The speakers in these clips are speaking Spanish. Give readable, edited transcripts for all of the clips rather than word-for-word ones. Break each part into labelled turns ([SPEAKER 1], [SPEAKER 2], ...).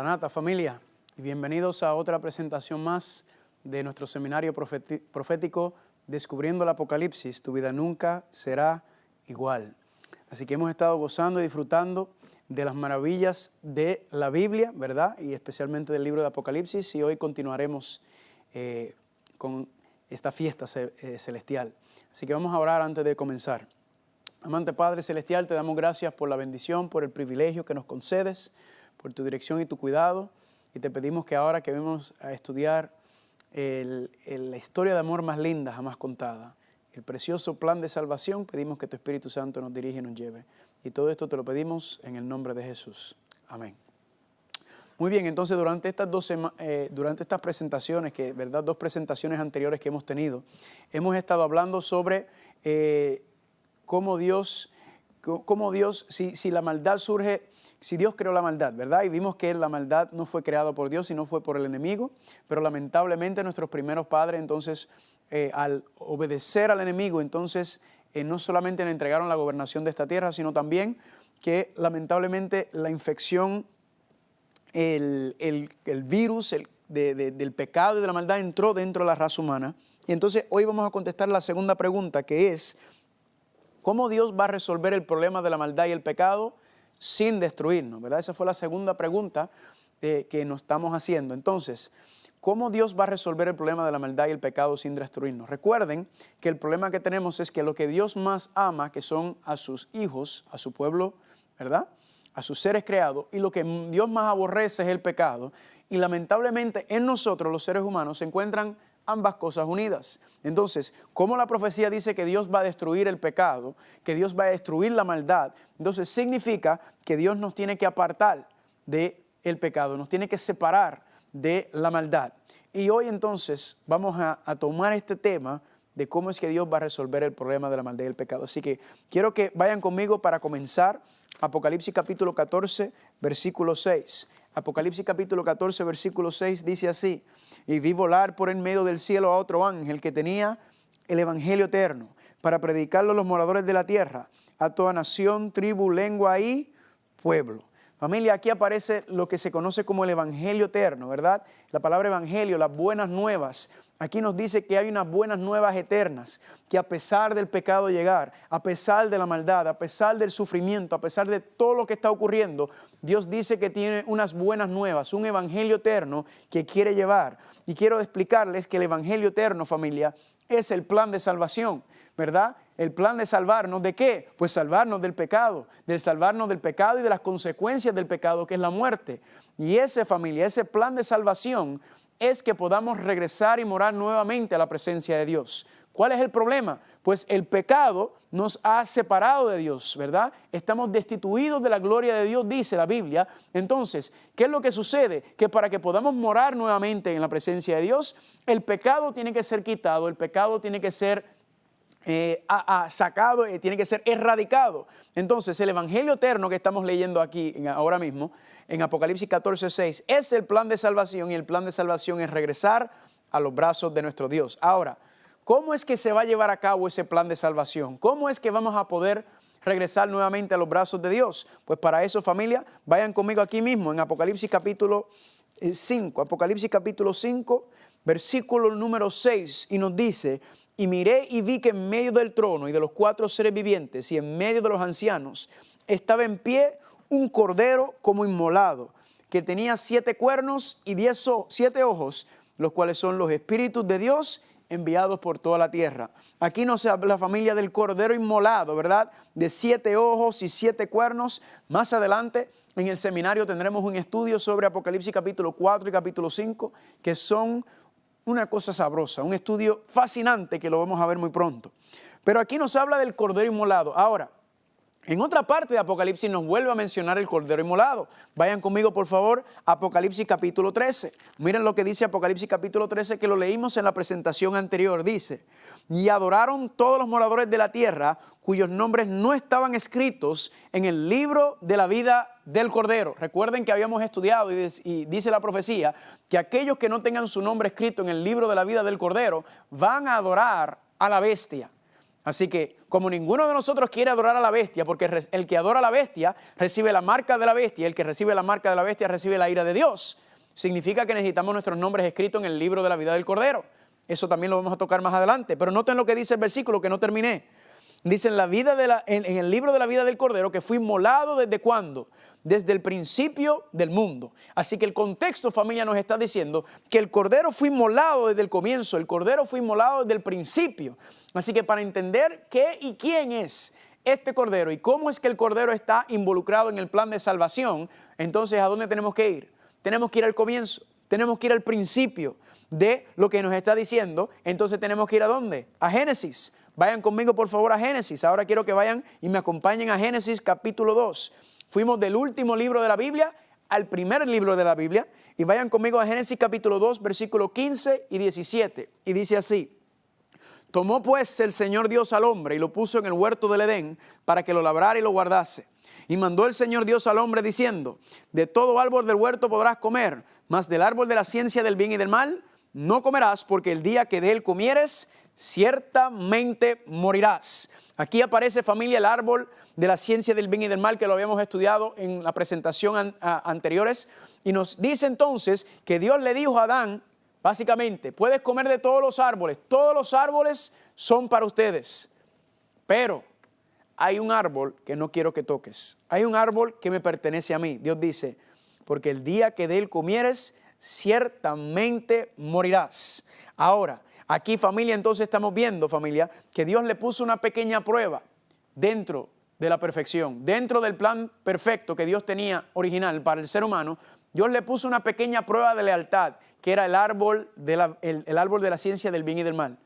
[SPEAKER 1] Maranata, familia, y bienvenidos a otra presentación más de nuestro seminario profético Descubriendo el Apocalipsis. Tu vida nunca será igual. Así que hemos estado gozando y disfrutando de las maravillas de la Biblia, ¿verdad? Y especialmente del libro de Apocalipsis, y hoy continuaremos con esta fiesta celestial. Así que vamos a orar antes de comenzar. Amante Padre Celestial, te damos gracias por la bendición, por el privilegio que nos concedes, por tu dirección y tu cuidado. Y te pedimos que ahora que vamos a estudiar la historia de amor más linda jamás contada, el precioso plan de salvación, pedimos que tu Espíritu Santo nos dirija y nos lleve. Y todo esto te lo pedimos en el nombre de Jesús. Amén. Muy bien, entonces durante estas presentaciones, ¿verdad? Dos presentaciones anteriores que hemos tenido, hemos estado hablando sobre cómo Dios, si la maldad surge, si Dios creó la maldad, ¿verdad? Y vimos que la maldad no fue creada por Dios, sino fue por el enemigo, pero lamentablemente nuestros primeros padres, entonces, al obedecer al enemigo, entonces, no solamente le entregaron la gobernación de esta tierra, sino también que lamentablemente la infección, el virus del pecado y de la maldad entró dentro de la raza humana. Y entonces hoy vamos a contestar la segunda pregunta, que es: ¿cómo Dios va a resolver el problema de la maldad y el pecado sin destruirnos? ¿Verdad? Esa fue la segunda pregunta que nos estamos haciendo. Entonces, ¿cómo Dios va a resolver el problema de la maldad y el pecado sin destruirnos? Recuerden que el problema que tenemos es que lo que Dios más ama, que son a sus hijos, a su pueblo, ¿verdad?, a sus seres creados, y lo que Dios más aborrece es el pecado. Y lamentablemente en nosotros, los seres humanos, se encuentran ambas cosas unidas. Entonces, como la profecía dice que Dios va a destruir el pecado, que Dios va a destruir la maldad, entonces significa que Dios nos tiene que apartar del pecado, nos tiene que separar de la maldad. Y hoy entonces vamos a tomar este tema de cómo es que Dios va a resolver el problema de la maldad y el pecado. Así que quiero que vayan conmigo para comenzar. Apocalipsis capítulo 14, versículo 6. Apocalipsis capítulo 14, versículo 6 dice así: y vi volar por en medio del cielo a otro ángel que tenía el evangelio eterno para predicarlo a los moradores de la tierra, a toda nación, tribu, lengua y pueblo. Familia, aquí aparece lo que se conoce como el evangelio eterno, ¿verdad? La palabra evangelio, las buenas nuevas. Aquí nos dice que hay unas buenas nuevas eternas, que a pesar del pecado llegar, a pesar de la maldad, a pesar del sufrimiento, a pesar de todo lo que está ocurriendo, Dios dice que tiene unas buenas nuevas, un evangelio eterno que quiere llevar. Y quiero explicarles que el evangelio eterno, familia, es el plan de salvación, ¿verdad? El plan de salvarnos, ¿de qué? Pues salvarnos del pecado y de las consecuencias del pecado, que es la muerte. Y ese, familia, ese plan de salvación es que podamos regresar y morar nuevamente a la presencia de Dios. ¿Cuál es el problema? Pues el pecado nos ha separado de Dios, ¿verdad? Estamos destituidos de la gloria de Dios, dice la Biblia. Entonces, ¿qué es lo que sucede? Que para que podamos morar nuevamente en la presencia de Dios, el pecado tiene que ser quitado, el pecado tiene que ser sacado, tiene que ser erradicado. Entonces, el evangelio eterno que estamos leyendo aquí ahora mismo, en Apocalipsis 14, 6, es el plan de salvación, y el plan de salvación es regresar a los brazos de nuestro Dios. Ahora, ¿cómo es que se va a llevar a cabo ese plan de salvación? ¿Cómo es que vamos a poder regresar nuevamente a los brazos de Dios? Pues para eso, familia, vayan conmigo aquí mismo en Apocalipsis capítulo 5. Apocalipsis capítulo 5, versículo número 6, y nos dice: y miré y vi que en medio del trono y de los 4 seres vivientes y en medio de los ancianos estaba en pie un cordero como inmolado, que tenía 7 cuernos y 7 ojos, los cuales son los espíritus de Dios enviados por toda la tierra. Aquí nos habla la familia del cordero inmolado, ¿verdad? De 7 ojos y 7 cuernos. Más adelante en el seminario tendremos un estudio sobre Apocalipsis capítulo 4 y capítulo 5, que son una cosa sabrosa, un estudio fascinante que lo vamos a ver muy pronto. Pero aquí nos habla del cordero inmolado. Ahora, en otra parte de Apocalipsis nos vuelve a mencionar el cordero inmolado. Vayan conmigo, por favor, a Apocalipsis capítulo 13. Miren lo que dice Apocalipsis capítulo 13, que lo leímos en la presentación anterior. Dice: y adoraron todos los moradores de la tierra, cuyos nombres no estaban escritos en el libro de la vida del Cordero. Recuerden que habíamos estudiado y dice la profecía que aquellos que no tengan su nombre escrito en el libro de la vida del Cordero van a adorar a la bestia. Así que como ninguno de nosotros quiere adorar a la bestia, porque el que adora a la bestia recibe la marca de la bestia, y el que recibe la marca de la bestia recibe la ira de Dios, significa que necesitamos nuestros nombres escritos en el libro de la vida del Cordero. Eso también lo vamos a tocar más adelante, pero noten lo que dice el versículo que no terminé. Dice en el libro de la vida del Cordero que fue inmolado ¿desde cuándo? Desde el principio del mundo. Así que el contexto, familia, nos está diciendo que el Cordero fue inmolado desde el comienzo, el Cordero fue inmolado desde el principio. Así que para entender qué y quién es este Cordero y cómo es que el Cordero está involucrado en el plan de salvación, entonces ¿a dónde tenemos que ir? Tenemos que ir al comienzo, tenemos que ir al principio de lo que nos está diciendo. Entonces tenemos que ir ¿a dónde? A Génesis. Vayan conmigo por favor a Génesis. Ahora quiero que vayan y me acompañen a Génesis capítulo 2. Fuimos del último libro de la Biblia al primer libro de la Biblia. Y vayan conmigo a Génesis capítulo 2, versículos 15 y 17. Y dice así: tomó pues el Señor Dios al hombre y lo puso en el huerto del Edén para que lo labrara y lo guardase. Y mandó el Señor Dios al hombre diciendo: de todo árbol del huerto podrás comer, mas del árbol de la ciencia del bien y del mal no comerás, porque el día que de él comieres, ciertamente morirás. Aquí aparece, familia, el árbol de la ciencia del bien y del mal, que lo habíamos estudiado en la presentación anteriores. Y nos dice entonces que Dios le dijo a Adán, básicamente, puedes comer de todos los árboles son para ustedes, pero hay un árbol que no quiero que toques, hay un árbol que me pertenece a mí. Dios dice, porque el día que de él comieres, ciertamente morirás. Ahora, aquí, familia, entonces estamos viendo, familia, que Dios le puso una pequeña prueba dentro de la perfección, dentro del plan perfecto que Dios tenía original para el ser humano. Dios le puso una pequeña prueba de lealtad, que era el árbol de la ciencia del bien y del mal.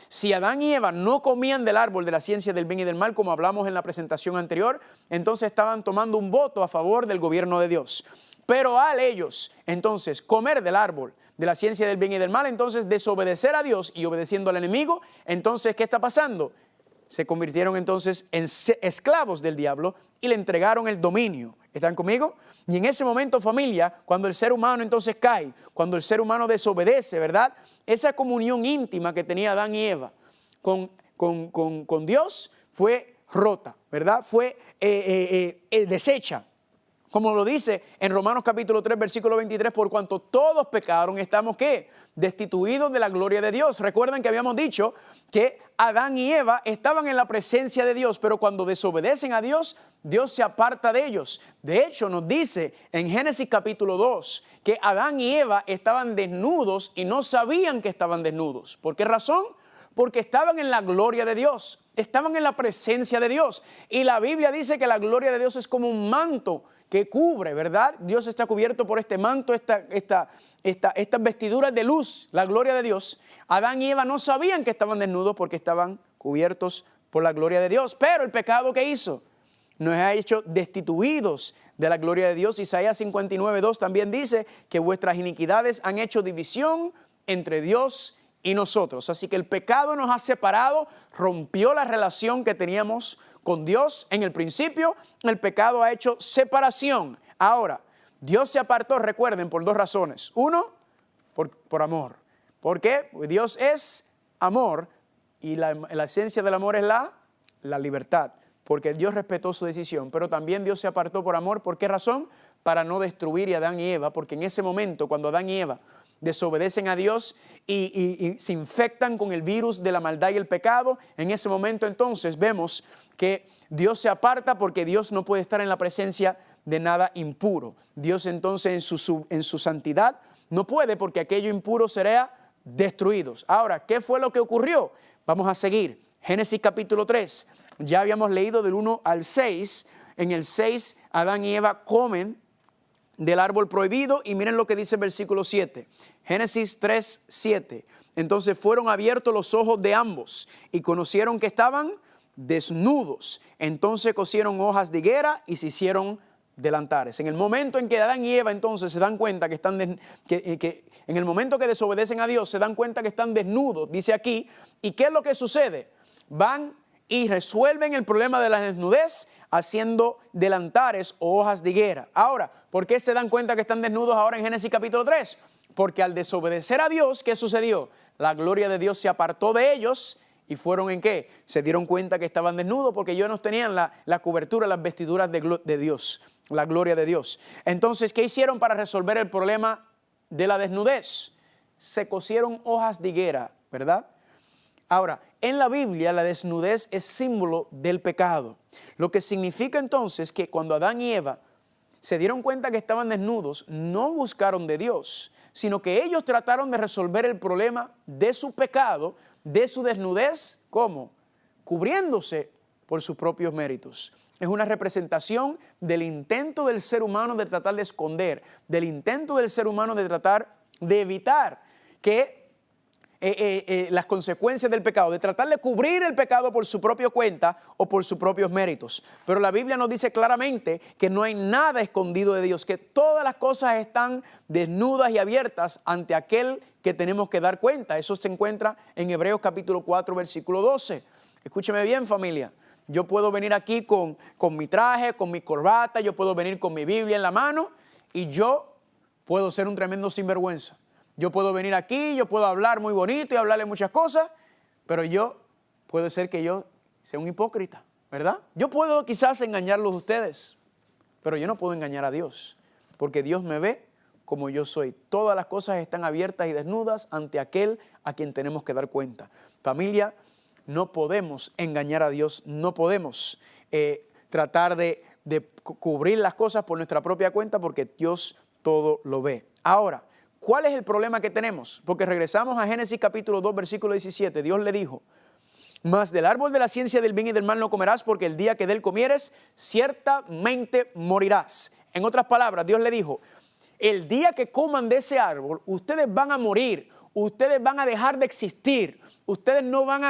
[SPEAKER 1] Si Adán y Eva no comían del árbol de la ciencia del bien y del mal, como hablamos en la presentación anterior, entonces estaban tomando un voto a favor del gobierno de Dios. Pero al ellos, entonces, comer del árbol de la ciencia del bien y del mal, entonces desobedecer a Dios y obedeciendo al enemigo, entonces, ¿qué está pasando? Se convirtieron entonces en esclavos del diablo y le entregaron el dominio. ¿Están conmigo? Y en ese momento, familia, cuando el ser humano entonces cae, cuando el ser humano desobedece, ¿verdad? Esa comunión íntima que tenía Adán y Eva con Dios fue rota, ¿verdad? Fue deshecha. Como lo dice en Romanos capítulo 3, versículo 23, por cuanto todos pecaron, estamos ¿qué? Destituidos de la gloria de Dios. Recuerden que habíamos dicho que Adán y Eva estaban en la presencia de Dios, pero cuando desobedecen a Dios, Dios se aparta de ellos. De hecho, nos dice en Génesis capítulo 2 que Adán y Eva estaban desnudos y no sabían que estaban desnudos. ¿Por qué razón? Porque estaban en la gloria de Dios, estaban en la presencia de Dios. Y la Biblia dice que la gloria de Dios es como un manto que cubre, ¿verdad? Dios está cubierto por este manto, estas vestiduras de luz, la gloria de Dios. Adán y Eva no sabían que estaban desnudos porque estaban cubiertos por la gloria de Dios. Pero el pecado que hizo nos ha hecho destituidos de la gloria de Dios. Isaías 59:2 también dice que vuestras iniquidades han hecho división entre Dios y nosotros. Así que el pecado nos ha separado, rompió la relación que teníamos con Dios en el principio. El pecado ha hecho separación. Ahora, Dios se apartó, recuerden, por dos razones. Uno, por amor. ¿Por qué? Porque Dios es amor y la esencia del amor es la libertad. Porque Dios respetó su decisión, pero también Dios se apartó por amor. ¿Por qué razón? Para no destruir a Adán y Eva, porque en ese momento, cuando Adán y Eva desobedecen a Dios y se infectan con el virus de la maldad y el pecado, en ese momento entonces vemos que Dios se aparta porque Dios no puede estar en la presencia de nada impuro. Dios entonces en su santidad no puede, porque aquello impuro será destruido. Ahora, ¿qué fue lo que ocurrió? Vamos a seguir. Génesis capítulo 3. Ya habíamos leído del 1 al 6. En el 6, Adán y Eva comen del árbol prohibido y miren lo que dice el versículo 7. Génesis 3, 7. Entonces fueron abiertos los ojos de ambos y conocieron que estaban desnudos. Entonces cosieron hojas de higuera y se hicieron delantares. En el momento en que Adán y Eva entonces se dan cuenta que están en el momento que desobedecen a Dios, se dan cuenta que están desnudos, dice aquí. ¿Y qué es lo que sucede? Van y resuelven el problema de la desnudez haciendo delantares o hojas de higuera. Ahora, ¿por qué se dan cuenta que están desnudos ahora en Génesis capítulo 3? Porque al desobedecer a Dios, ¿qué sucedió? La gloria de Dios se apartó de ellos ¿Y fueron en qué? Se dieron cuenta que estaban desnudos porque ellos no tenían la cobertura, las vestiduras de Dios, la gloria de Dios. Entonces, ¿qué hicieron para resolver el problema de la desnudez? Se cosieron hojas de higuera, ¿verdad? Ahora, en la Biblia la desnudez es símbolo del pecado. Lo que significa entonces que cuando Adán y Eva se dieron cuenta que estaban desnudos, no buscaron de Dios, sino que ellos trataron de resolver el problema de su pecado, de su desnudez. ¿Cómo? Cubriéndose por sus propios méritos. Es una representación del intento del ser humano de tratar de esconder, del intento del ser humano de tratar de evitar que las consecuencias del pecado, de tratar de cubrir el pecado por su propia cuenta o por sus propios méritos. Pero la Biblia nos dice claramente que no hay nada escondido de Dios, que todas las cosas están desnudas y abiertas ante aquel que tenemos que dar cuenta. Eso se encuentra en Hebreos capítulo 4, versículo 12. Escúcheme bien, familia. Yo puedo venir aquí con mi traje, con mi corbata, yo puedo venir con mi Biblia en la mano y yo puedo ser un tremendo sinvergüenza. Yo puedo venir aquí, yo puedo hablar muy bonito y hablarle muchas cosas, pero puede ser que yo sea un hipócrita, ¿verdad? Yo puedo quizás engañarlos a ustedes, pero yo no puedo engañar a Dios, porque Dios me ve como yo soy. Todas las cosas están abiertas y desnudas ante aquel a quien tenemos que dar cuenta. Familia, no podemos engañar a Dios, no podemos tratar de cubrir las cosas por nuestra propia cuenta, porque Dios todo lo ve. Ahora, ¿cuál es el problema que tenemos? Porque regresamos a Génesis capítulo 2, versículo 17. Dios le dijo: mas del árbol de la ciencia del bien y del mal no comerás, porque el día que de él comieres, ciertamente morirás. En otras palabras, Dios le dijo: el día que coman de ese árbol, ustedes van a morir, ustedes van a dejar de existir, ustedes no van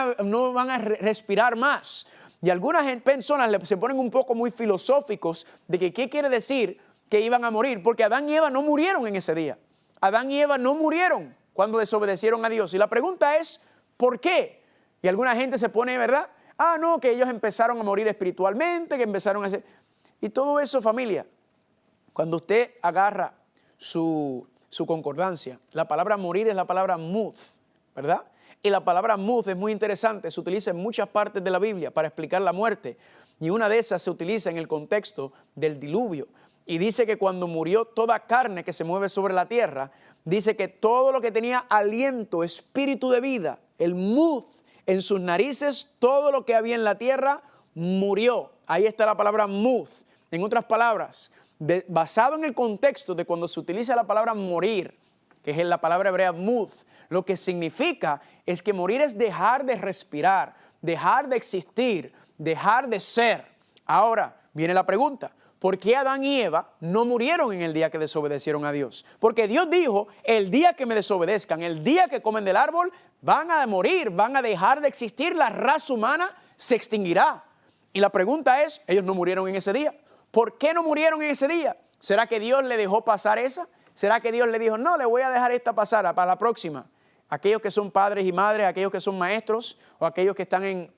[SPEAKER 1] a respirar más. Y algunas personas se ponen un poco muy filosóficos de que qué quiere decir que iban a morir, porque Adán y Eva no murieron en ese día. Adán y Eva no murieron cuando desobedecieron a Dios. Y la pregunta es, ¿por qué? Y alguna gente se pone, ¿verdad? Ah, no, que ellos empezaron a morir espiritualmente, que empezaron a hacer... Y todo eso, familia, cuando usted agarra su concordancia, la palabra morir es la palabra mud, ¿verdad? Y la palabra mud es muy interesante, se utiliza en muchas partes de la Biblia para explicar la muerte. Y una de esas se utiliza en el contexto del diluvio. Y dice que cuando murió toda carne que se mueve sobre la tierra, dice que todo lo que tenía aliento, espíritu de vida, el mud en sus narices, todo lo que había en la tierra murió. Ahí está la palabra mud. En otras palabras, basado en el contexto de cuando se utiliza la palabra morir, que es la palabra hebrea mud, lo que significa es que morir es dejar de respirar, dejar de existir, dejar de ser. Ahora viene la pregunta: ¿por qué Adán y Eva no murieron en el día que desobedecieron a Dios? Porque Dios dijo: el día que me desobedezcan, el día que comen del árbol, van a morir, van a dejar de existir, la raza humana se extinguirá. Y la pregunta es, ellos no murieron en ese día. ¿Por qué no murieron en ese día? ¿Será que Dios le dejó pasar esa? ¿Será que Dios le dijo, no, le voy a dejar esta pasar para la próxima? Aquellos que son padres y madres, aquellos que son maestros o aquellos que están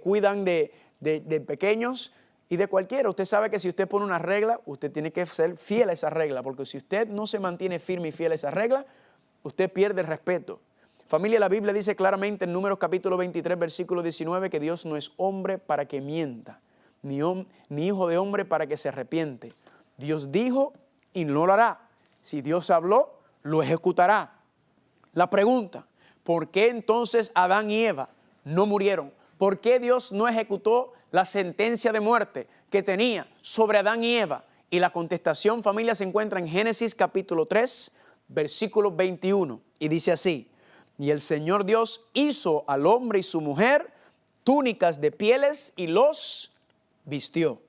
[SPEAKER 1] cuidan de pequeños y de cualquiera. Usted sabe que si usted pone una regla, usted tiene que ser fiel a esa regla, porque si usted no se mantiene firme y fiel a esa regla, usted pierde el respeto. Familia, la Biblia dice claramente en Números capítulo 23, versículo 19, que Dios no es hombre para que mienta, ni hijo de hombre para que se arrepiente. Dios dijo y no lo hará. Si Dios habló, lo ejecutará. La pregunta, ¿por qué entonces Adán y Eva no murieron? ¿Por qué Dios no ejecutó la sentencia de muerte que tenía sobre Adán y Eva? Y la contestación, familia, se encuentra en Génesis capítulo 3, versículo 21. Y dice así: y el Señor Dios hizo al hombre y su mujer túnicas de pieles y los vistió.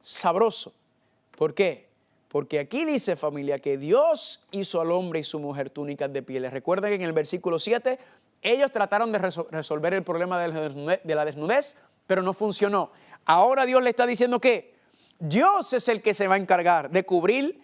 [SPEAKER 1] Sabroso. ¿Por qué? Porque aquí dice, familia, que Dios hizo al hombre y su mujer túnicas de pieles. Recuerden que en el versículo 7, ellos trataron de resolver el problema de la desnudez, pero no funcionó. Ahora Dios le está diciendo que Dios es el que se va a encargar de cubrir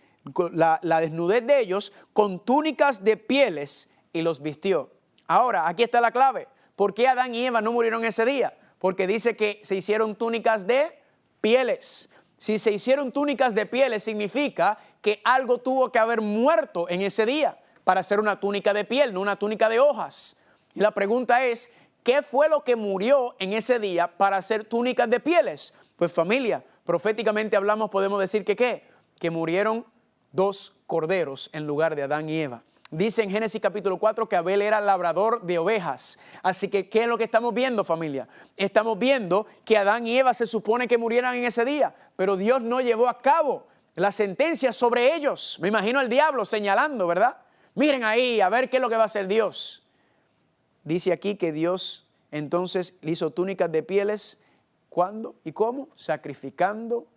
[SPEAKER 1] la desnudez de ellos con túnicas de pieles y los vistió. Ahora, aquí está la clave. ¿Por qué Adán y Eva no murieron ese día? Porque dice que se hicieron túnicas de pieles. Si se hicieron túnicas de pieles, significa que algo tuvo que haber muerto en ese día para hacer una túnica de piel, no una túnica de hojas. Y la pregunta es, ¿qué fue lo que murió en ese día para hacer túnicas de pieles? Pues familia, proféticamente hablamos, podemos decir que ¿qué? Que murieron 2 corderos en lugar de Adán y Eva. Dice en Génesis capítulo 4 que Abel era labrador de ovejas. Así que, ¿qué es lo que estamos viendo, familia? Estamos viendo que Adán y Eva se supone que murieran en ese día, pero Dios no llevó a cabo la sentencia sobre ellos. Me imagino al diablo señalando, ¿verdad? Miren ahí, a ver qué es lo que va a hacer Dios. Dice aquí que Dios entonces le hizo túnicas de pieles. ¿Cuándo y cómo? Sacrificando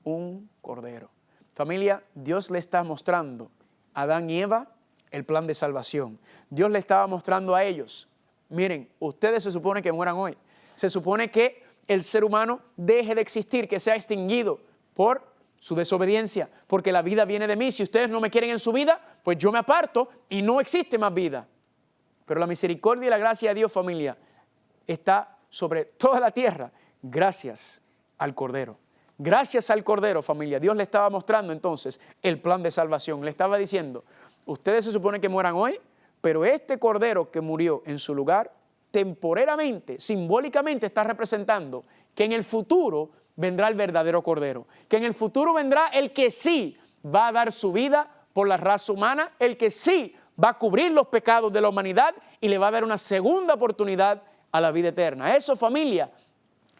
[SPEAKER 1] un cordero. Familia, Dios le está mostrando a Adán y Eva el plan de salvación. Dios le estaba mostrando a ellos, miren, ustedes se supone que mueran hoy. Se supone que el ser humano deje de existir, que sea extinguido por su desobediencia, porque la vida viene de mí. Si ustedes no me quieren en su vida, pues yo me aparto y no existe más vida. Pero la misericordia y la gracia de Dios, familia, está sobre toda la tierra gracias al Cordero. Gracias al Cordero, familia. Dios le estaba mostrando entonces el plan de salvación. Le estaba diciendo, ustedes se supone que mueran hoy, pero este Cordero que murió en su lugar, temporeramente, simbólicamente está representando que en el futuro vendrá el verdadero Cordero. Que en el futuro vendrá el que sí va a dar su vida por la raza humana, el que sí va a cubrir los pecados de la humanidad y le va a dar una segunda oportunidad a la vida eterna. Eso, familia,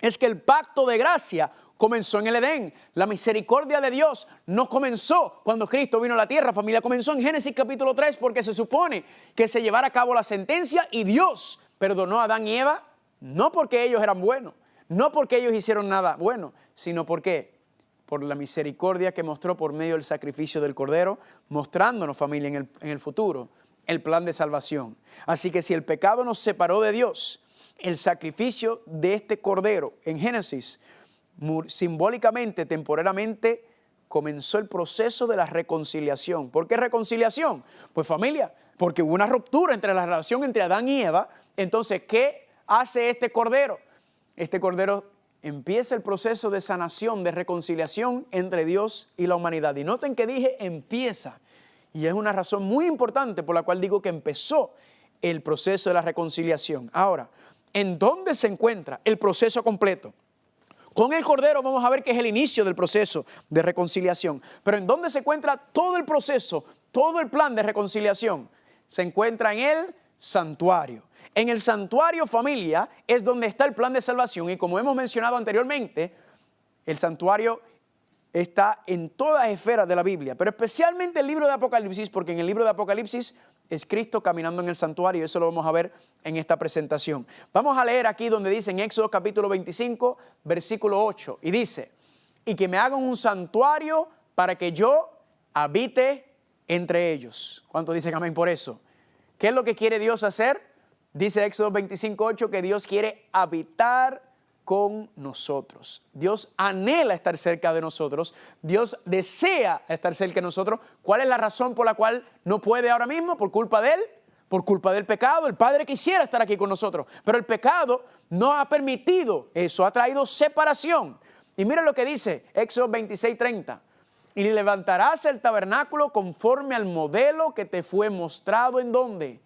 [SPEAKER 1] es que el pacto de gracia comenzó en el Edén. La misericordia de Dios no comenzó cuando Cristo vino a la tierra, familia. Comenzó en Génesis capítulo 3 porque se supone que se llevara a cabo la sentencia y Dios perdonó a Adán y Eva, no porque ellos eran buenos, no porque ellos hicieron nada bueno, sino porque por la misericordia que mostró por medio del sacrificio del Cordero, mostrándonos, familia, en el futuro, el plan de salvación. Así que si el pecado nos separó de Dios, el sacrificio de este Cordero en Génesis, simbólicamente, temporalmente, comenzó el proceso de la reconciliación. ¿Por qué reconciliación? Pues familia, porque hubo una ruptura entre la relación entre Adán y Eva. Entonces, ¿qué hace este Cordero? Este Cordero empieza el proceso de sanación, de reconciliación entre Dios y la humanidad. Y noten que dije empieza. Y es una razón muy importante por la cual digo que empezó el proceso de la reconciliación. Ahora, ¿en dónde se encuentra el proceso completo? Con el Cordero vamos a ver que es el inicio del proceso de reconciliación. Pero ¿en dónde se encuentra todo el proceso, todo el plan de reconciliación? Se encuentra en el santuario. En el santuario, familia, es donde está el plan de salvación. Y como hemos mencionado anteriormente, el santuario está en todas las esferas de la Biblia, pero especialmente el libro de Apocalipsis, porque en el libro de Apocalipsis es Cristo caminando en el santuario, y eso lo vamos a ver en esta presentación. Vamos a leer aquí donde dice en Éxodo capítulo 25, versículo 8, y dice, y que me hagan un santuario para que yo habite entre ellos. ¿Cuántos dicen amén por eso? ¿Qué es lo que quiere Dios hacer? Dice Éxodo 25, 8 que Dios quiere habitar con nosotros. Dios anhela estar cerca de nosotros. Dios desea estar cerca de nosotros. ¿Cuál es la razón por la cual no puede ahora mismo? Por culpa de Él, por culpa del pecado. El Padre quisiera estar aquí con nosotros, pero el pecado no ha permitido eso, ha traído separación. Y mira lo que dice Éxodo 26, 30. Y levantarás el tabernáculo conforme al modelo que te fue mostrado. ¿En dónde?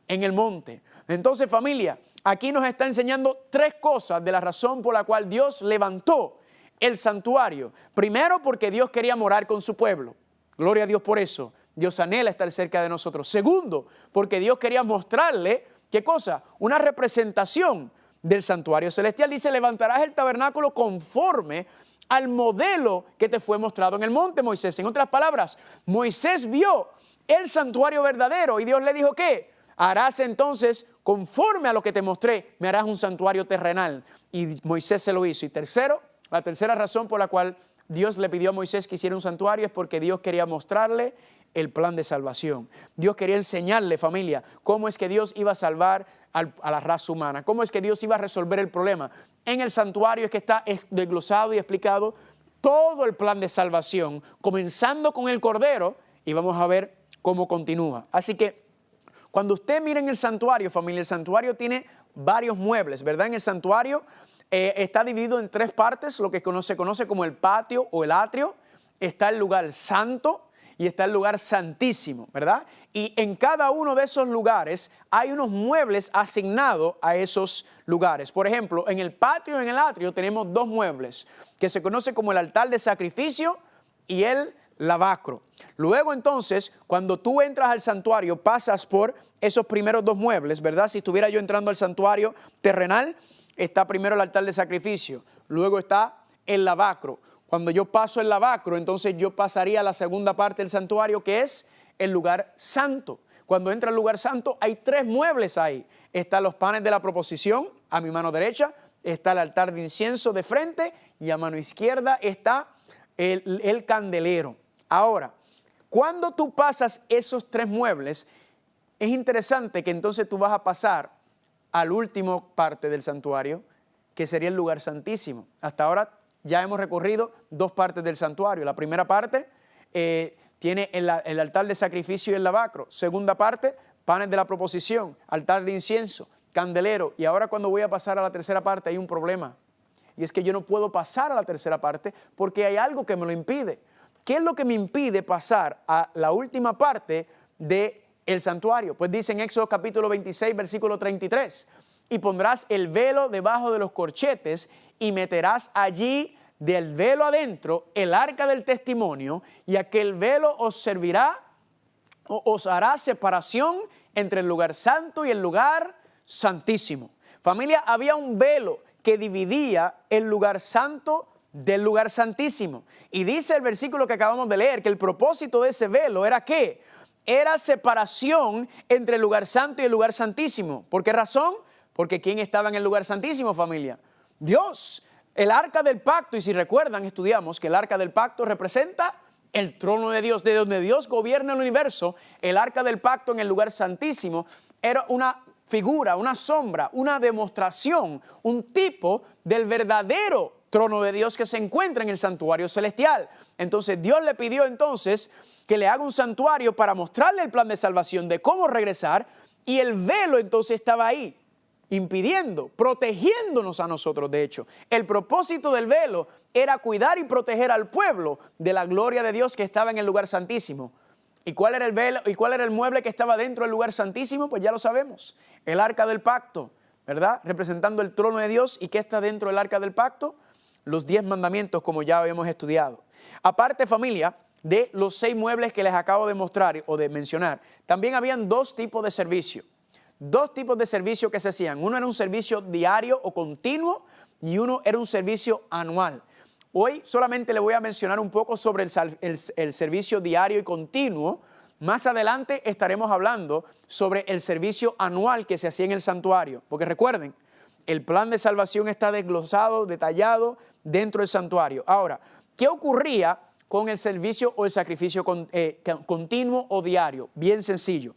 [SPEAKER 1] En el monte. Entonces, familia, aquí nos está enseñando 3 cosas de la razón por la cual Dios levantó el santuario. Primero, porque Dios quería morar con su pueblo. Gloria a Dios por eso. Dios anhela estar cerca de nosotros. Segundo, porque Dios quería mostrarle, ¿qué cosa? Una representación del santuario celestial. Dice, levantarás el tabernáculo conforme al modelo que te fue mostrado en el monte, Moisés. En otras palabras, Moisés vio el santuario verdadero y Dios le dijo, ¿qué? Harás entonces, conforme a lo que te mostré, me harás un santuario terrenal. Y Moisés se lo hizo. Y tercero, la tercera razón por la cual Dios le pidió a Moisés que hiciera un santuario es porque Dios quería mostrarle el plan de salvación. Dios quería enseñarle, familia, cómo es que Dios iba a salvar a la raza humana, cómo es que Dios iba a resolver el problema. En el santuario es que está desglosado y explicado todo el plan de salvación, comenzando con el Cordero, y vamos a ver cómo continúa. Así que, cuando usted mira en el santuario, familia, el santuario tiene varios muebles, ¿verdad? En el santuario está dividido en 3 partes, lo que se conoce como el patio o el atrio. Está el lugar santo y está el lugar santísimo, ¿verdad? Y en cada uno de esos lugares hay unos muebles asignados a esos lugares. Por ejemplo, en el patio y en el atrio tenemos dos muebles que se conoce como el altar de sacrificio y el lavacro. Luego entonces, cuando tú entras al santuario, pasas por esos primeros dos muebles, ¿verdad? Si estuviera yo entrando al santuario terrenal, está primero el altar de sacrificio, luego está el lavacro. Cuando yo paso el lavacro, entonces yo pasaría a la segunda parte del santuario, que es el lugar santo. Cuando entra al lugar santo, hay tres muebles ahí. Están los panes de la proposición a mi mano derecha, está el altar de incienso de frente y a mano izquierda está el candelero. Ahora, cuando tú pasas esos tres muebles, es interesante que entonces tú vas a pasar a la última parte del santuario, que sería el lugar santísimo. Hasta ahora ya hemos recorrido dos partes del santuario. La primera parte tiene el altar de sacrificio y el lavacro. Segunda parte, panes de la proposición, altar de incienso, candelero. Y ahora cuando voy a pasar a la tercera parte hay un problema. Y es que yo no puedo pasar a la tercera parte porque hay algo que me lo impide. ¿Qué es lo que me impide pasar a la última parte del santuario? Pues dice en Éxodo capítulo 26, versículo 33, y pondrás el velo debajo de los corchetes y meterás allí del velo adentro el arca del testimonio, y aquel velo os servirá o os hará separación entre el lugar santo y el lugar santísimo. Familia, había un velo que dividía el lugar santo del lugar santísimo. Y dice el versículo que acabamos de leer que el propósito de ese velo era ¿qué? Era separación entre el lugar santo y el lugar santísimo. ¿Por qué razón? Porque ¿quién estaba en el lugar santísimo, familia? Dios. El arca del pacto, y si recuerdan, estudiamos que el arca del pacto representa el trono de Dios, de donde Dios gobierna el universo. El arca del pacto en el lugar santísimo era una figura, una sombra, una demostración, un tipo del verdadero trono de Dios que se encuentra en el santuario celestial. Entonces Dios le pidió entonces que le haga un santuario para mostrarle el plan de salvación de cómo regresar, y el velo entonces estaba ahí, impidiendo, protegiéndonos a nosotros. De hecho, el propósito del velo era cuidar y proteger al pueblo de la gloria de Dios que estaba en el lugar santísimo. ¿Y cuál era el velo y cuál era el mueble que estaba dentro del lugar santísimo? Pues ya lo sabemos, el arca del pacto, ¿verdad? Representando el trono de Dios. ¿Y qué está dentro del arca del pacto? Los 10 mandamientos, como ya habíamos estudiado. Aparte, familia, de los 6 muebles que les acabo de mostrar o de mencionar, también habían dos tipos de servicio. Dos tipos de servicio que se hacían. Uno era un servicio diario o continuo y uno era un servicio anual. Hoy solamente le voy a mencionar un poco sobre el servicio diario y continuo. Más adelante estaremos hablando sobre el servicio anual que se hacía en el santuario. Porque recuerden, el plan de salvación está desglosado, detallado dentro del santuario. Ahora, ¿qué ocurría con el servicio o el sacrificio continuo o diario? Bien sencillo.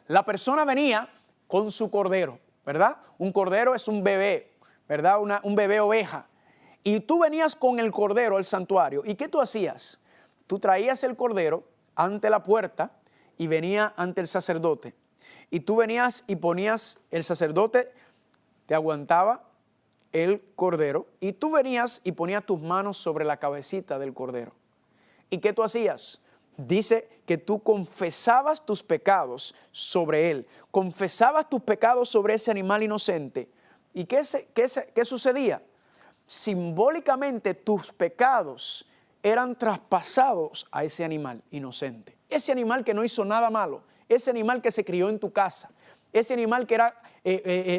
[SPEAKER 1] La persona venía con su cordero, ¿verdad? Un cordero es un bebé, ¿verdad? Un bebé oveja. Y tú venías con el cordero al santuario. ¿Y qué tú hacías? Tú traías el cordero ante la puerta y venía ante el sacerdote. Y tú venías y ponías, el sacerdote te aguantaba el cordero y tú venías y ponías tus manos sobre la cabecita del cordero. ¿Y qué tú hacías? Dice que tú confesabas tus pecados sobre él, confesabas tus pecados sobre ese animal inocente. ¿Y qué sucedía? Simbólicamente tus pecados eran traspasados a ese animal inocente. Ese animal que no hizo nada malo, ese animal que se crió en tu casa, ese animal que era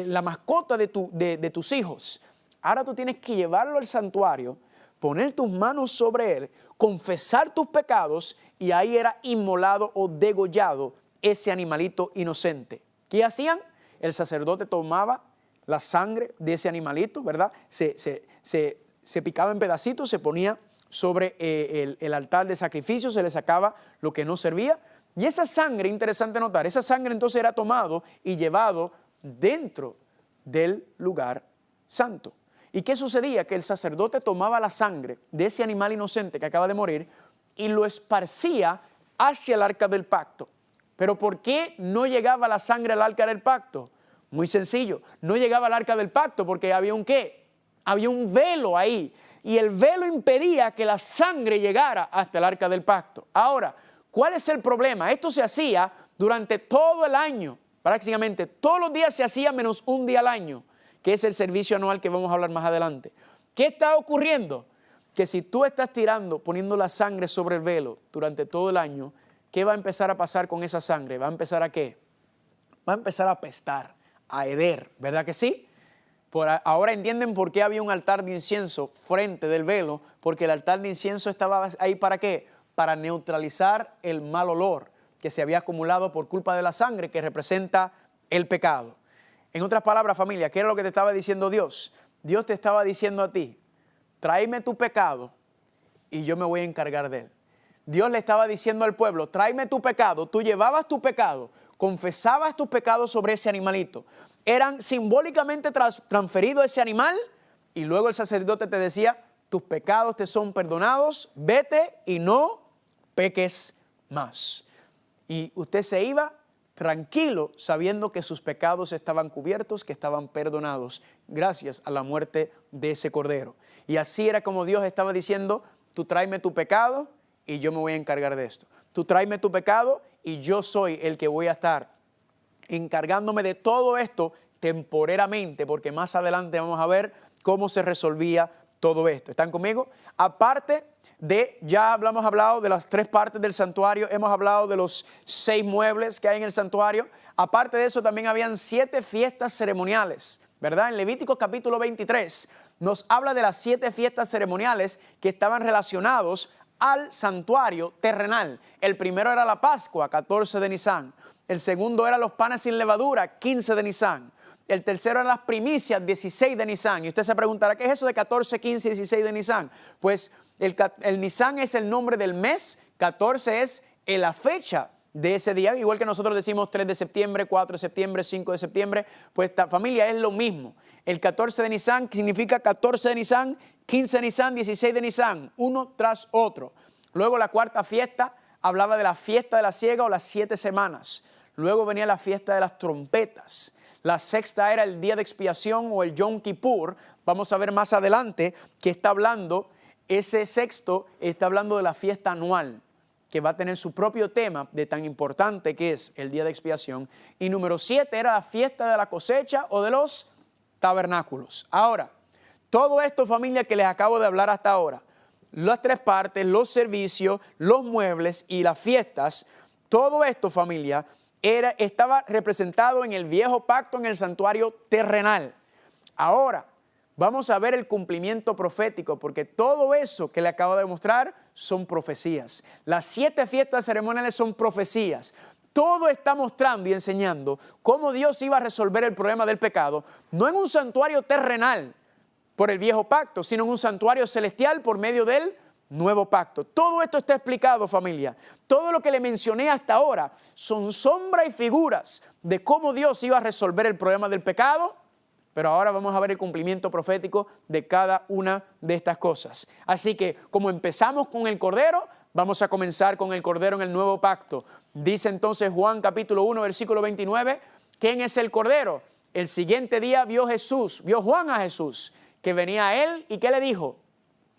[SPEAKER 1] la mascota de tus hijos. Ahora tú tienes que llevarlo al santuario, poner tus manos sobre él, confesar tus pecados, y ahí era inmolado o degollado ese animalito inocente. ¿Qué hacían? El sacerdote tomaba la sangre de ese animalito, ¿verdad? Se picaba en pedacitos, se ponía sobre el altar de sacrificio, se le sacaba lo que no servía. Y esa sangre, interesante notar, esa sangre entonces era tomado y llevado dentro del lugar santo. ¿Y qué sucedía? Que el sacerdote tomaba la sangre de ese animal inocente que acaba de morir y lo esparcía hacia el arca del pacto. ¿Pero por qué no llegaba la sangre al arca del pacto? Muy sencillo, no llegaba al arca del pacto porque había un ¿qué? Había un velo ahí, y el velo impedía que la sangre llegara hasta el arca del pacto. Ahora, ¿Cuál es el problema? Esto se hacía durante todo el año, prácticamente todos los días se hacía menos un día al año, que es el servicio anual que vamos a hablar más adelante. ¿Qué está ocurriendo? Que si tú estás poniendo la sangre sobre el velo durante todo el año, ¿qué va a empezar a pasar con esa sangre? ¿Va a empezar a qué? Va a empezar a apestar, a heder, ¿verdad que sí? Ahora entienden por qué había un altar de incienso frente del velo, porque el altar de incienso estaba ahí ¿para qué? Para neutralizar el mal olor que se había acumulado por culpa de la sangre que representa el pecado. En otras palabras, familia, ¿qué era lo que te estaba diciendo Dios? Dios te estaba diciendo a ti, tráeme tu pecado y yo me voy a encargar de él. Dios le estaba diciendo al pueblo, tráeme tu pecado. Tú llevabas tu pecado, confesabas tus pecados sobre ese animalito. Eran simbólicamente transferidos a ese animal y luego el sacerdote te decía, tus pecados te son perdonados, vete y no peques más. Y usted se iba tranquilo sabiendo que sus pecados estaban cubiertos, que estaban perdonados gracias a la muerte de ese cordero. Y así era como Dios estaba diciendo, tú tráeme tu pecado y yo me voy a encargar de esto. Tú tráeme tu pecado y yo soy el que voy a estar encargándome de todo esto temporeramente, porque más adelante vamos a ver cómo se resolvía todo esto. ¿Están conmigo? Aparte de, ya hablado de las 3 partes del santuario, hemos hablado de los 6 muebles que hay en el santuario. Aparte de eso también habían 7 fiestas ceremoniales, ¿verdad? En Levítico capítulo 23 nos habla de las 7 fiestas ceremoniales que estaban relacionados al santuario terrenal. El primero era la Pascua, 14 de Nisán. El segundo era los panes sin levadura, 15 de Nisán. El tercero eran las primicias, 16 de Nisán. Y usted se preguntará, ¿qué es eso de 14, 15 y 16 de Nisán? Pues el Nisán es el nombre del mes, 14 es la fecha de ese día. Igual que nosotros decimos 3 de septiembre, 4 de septiembre, 5 de septiembre, pues esta familia es lo mismo. El 14 de Nisán significa 14 de Nisán, 15 de Nisán, 16 de Nisán, uno tras otro. Luego la cuarta fiesta hablaba de la fiesta de la siega o las 7 semanas. Luego venía la fiesta de las trompetas. La sexta era el día de expiación o el Yom Kippur. Vamos a ver más adelante que está hablando, ese sexto está hablando de la fiesta anual, que va a tener su propio tema de tan importante que es el día de expiación. Y número 7 era la fiesta de la cosecha o de los tabernáculos. Ahora, todo esto, familia, que les acabo de hablar hasta ahora, las 3 partes, los servicios, los muebles y las fiestas, todo esto, familia, estaba representado en el viejo pacto en el santuario terrenal. Ahora, vamos a ver el cumplimiento profético, porque todo eso que le acabo de mostrar son profecías. Las 7 fiestas ceremoniales son profecías. Todo está mostrando y enseñando cómo Dios iba a resolver el problema del pecado, no en un santuario terrenal por el viejo pacto, sino en un santuario celestial por medio del nuevo pacto. Todo esto está explicado, familia. Todo lo que le mencioné hasta ahora son sombras y figuras de cómo Dios iba a resolver el problema del pecado, pero ahora vamos a ver el cumplimiento profético de cada una de estas cosas. Así que, como empezamos con el Cordero, vamos a comenzar con el Cordero en el nuevo pacto. Dice entonces Juan capítulo 1, versículo 29, ¿quién es el Cordero? El siguiente día vio Juan a Jesús, que venía a él y ¿qué le dijo?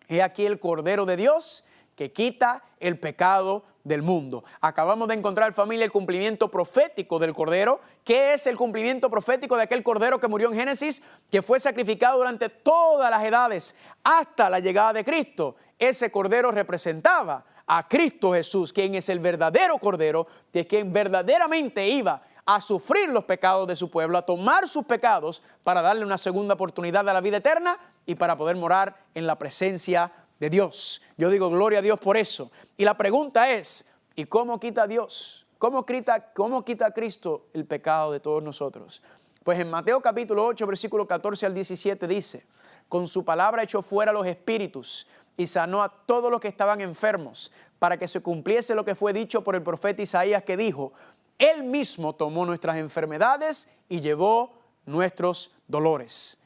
[SPEAKER 1] He aquí el Cordero de Dios que quita el pecado del mundo. Acabamos de encontrar, familia, el cumplimiento profético del Cordero. ¿Qué es el cumplimiento profético de aquel Cordero que murió en Génesis? Que fue sacrificado durante todas las edades hasta la llegada de Cristo. Ese Cordero representaba a Cristo Jesús, quien es el verdadero Cordero, de quien verdaderamente iba a sufrir los pecados de su pueblo, a tomar sus pecados para darle una segunda oportunidad a la vida eterna y para poder morar en la presencia de Dios. Yo digo gloria a Dios por eso. Y la pregunta es, ¿y cómo quita Dios? ¿Cómo quita Cristo el pecado de todos nosotros? Pues en Mateo capítulo 8, versículo 14 al 17 dice, con su palabra echó fuera los espíritus y sanó a todos los que estaban enfermos, para que se cumpliese lo que fue dicho por el profeta Isaías, que dijo, Él mismo tomó nuestras enfermedades y llevó nuestros dolores.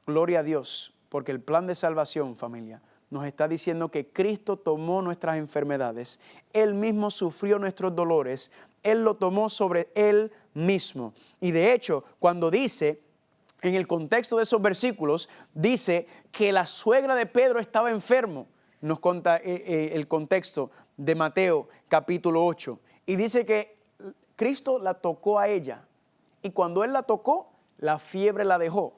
[SPEAKER 1] Gloria a Dios, porque el plan de salvación, familia, nos está diciendo que Cristo tomó nuestras enfermedades. Él mismo sufrió nuestros dolores. Él lo tomó sobre Él mismo. Y de hecho, cuando dice, en el contexto de esos versículos, dice que la suegra de Pedro estaba enfermo. Nos cuenta el contexto de Mateo capítulo 8. Y dice que Cristo la tocó a ella. Y cuando Él la tocó, la fiebre la dejó.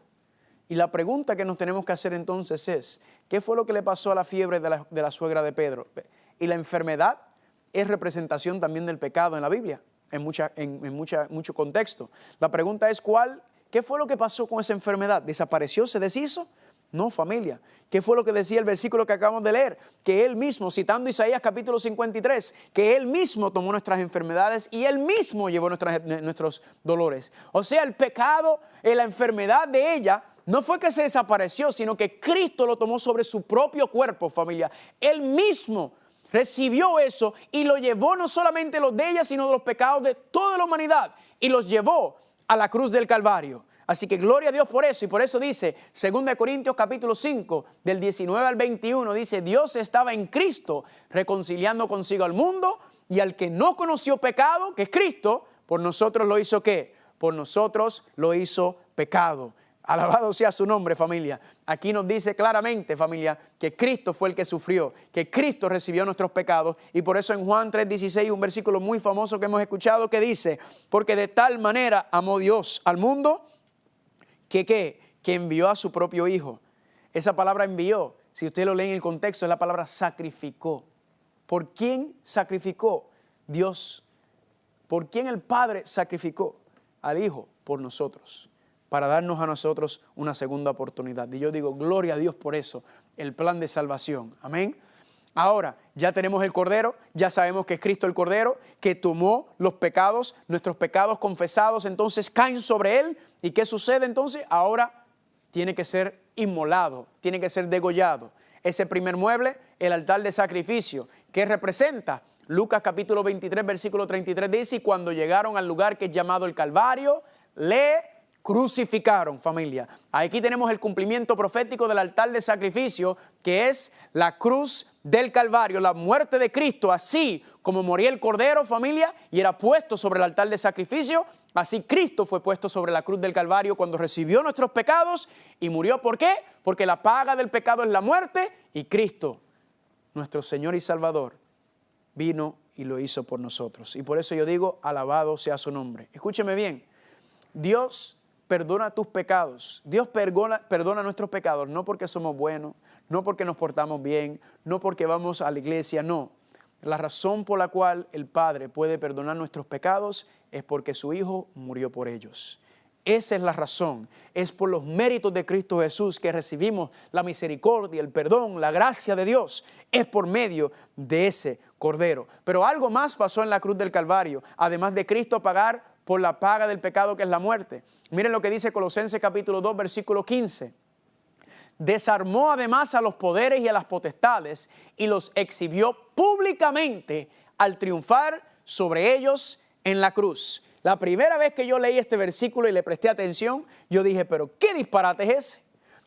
[SPEAKER 1] Y la pregunta que nos tenemos que hacer entonces es, ¿qué fue lo que le pasó a la fiebre de la suegra de Pedro? Y la enfermedad es representación también del pecado en la Biblia, en mucho contexto. La pregunta es, ¿qué fue lo que pasó con esa enfermedad? ¿Desapareció? ¿Se deshizo? No, familia. ¿Qué fue lo que decía el versículo que acabamos de leer? Que Él mismo, citando Isaías capítulo 53, que Él mismo tomó nuestras enfermedades y Él mismo llevó nuestros dolores. O sea, el pecado, la enfermedad de ella, no fue que se desapareció, sino que Cristo lo tomó sobre su propio cuerpo, familia. Él mismo recibió eso y lo llevó no solamente los de ella, sino de los pecados de toda la humanidad. Y los llevó a la cruz del Calvario. Así que gloria a Dios por eso. Y por eso dice 2 Corintios capítulo 5, del 19 al 21, dice, Dios estaba en Cristo reconciliando consigo al mundo, y al que no conoció pecado, que es Cristo, por nosotros lo hizo ¿qué? Por nosotros lo hizo pecado. Alabado sea su nombre, familia. Aquí nos dice claramente, familia, que Cristo fue el que sufrió, que Cristo recibió nuestros pecados. Y por eso en Juan 3:16, un versículo muy famoso que hemos escuchado, que dice, porque de tal manera amó Dios al mundo, que envió a su propio Hijo. Esa palabra envió, si usted lo lee en el contexto, es la palabra sacrificó. ¿Por quién sacrificó? Dios. ¿Por quién el Padre sacrificó al Hijo? Por nosotros, para darnos a nosotros una segunda oportunidad. Y yo digo, gloria a Dios por eso, el plan de salvación. Amén. Ahora, ya tenemos el Cordero, ya sabemos que es Cristo el Cordero, que tomó los pecados, nuestros pecados confesados, entonces caen sobre Él. ¿Y qué sucede entonces? Ahora tiene que ser inmolado, tiene que ser degollado. Ese primer mueble, el altar de sacrificio, ¿qué representa? Lucas capítulo 23, versículo 33 dice, y cuando llegaron al lugar que es llamado el Calvario, le crucificaron, familia. Aquí tenemos el cumplimiento profético del altar de sacrificio, que es la cruz del Calvario, la muerte de Cristo. Así como moría el Cordero, familia, y era puesto sobre el altar de sacrificio, así Cristo fue puesto sobre la cruz del Calvario cuando recibió nuestros pecados y murió. ¿Por qué? Porque la paga del pecado es la muerte, y Cristo, nuestro Señor y Salvador, vino y lo hizo por nosotros. Y por eso yo digo, alabado sea su nombre. Escúcheme bien, Dios perdona tus pecados. Dios perdona nuestros pecados, no porque somos buenos, no porque nos portamos bien, no porque vamos a la iglesia, no. La razón por la cual el Padre puede perdonar nuestros pecados es porque su Hijo murió por ellos. Esa es la razón. Es por los méritos de Cristo Jesús que recibimos la misericordia, el perdón, la gracia de Dios. Es por medio de ese Cordero. Pero algo más pasó en la cruz del Calvario, además de Cristo pagar por la paga del pecado, que es la muerte. Miren lo que dice Colosenses capítulo 2, versículo 15. Desarmó además a los poderes y a las potestades y los exhibió públicamente al triunfar sobre ellos en la cruz. La primera vez que yo leí este versículo y le presté atención, yo dije, pero ¿qué disparate es ese?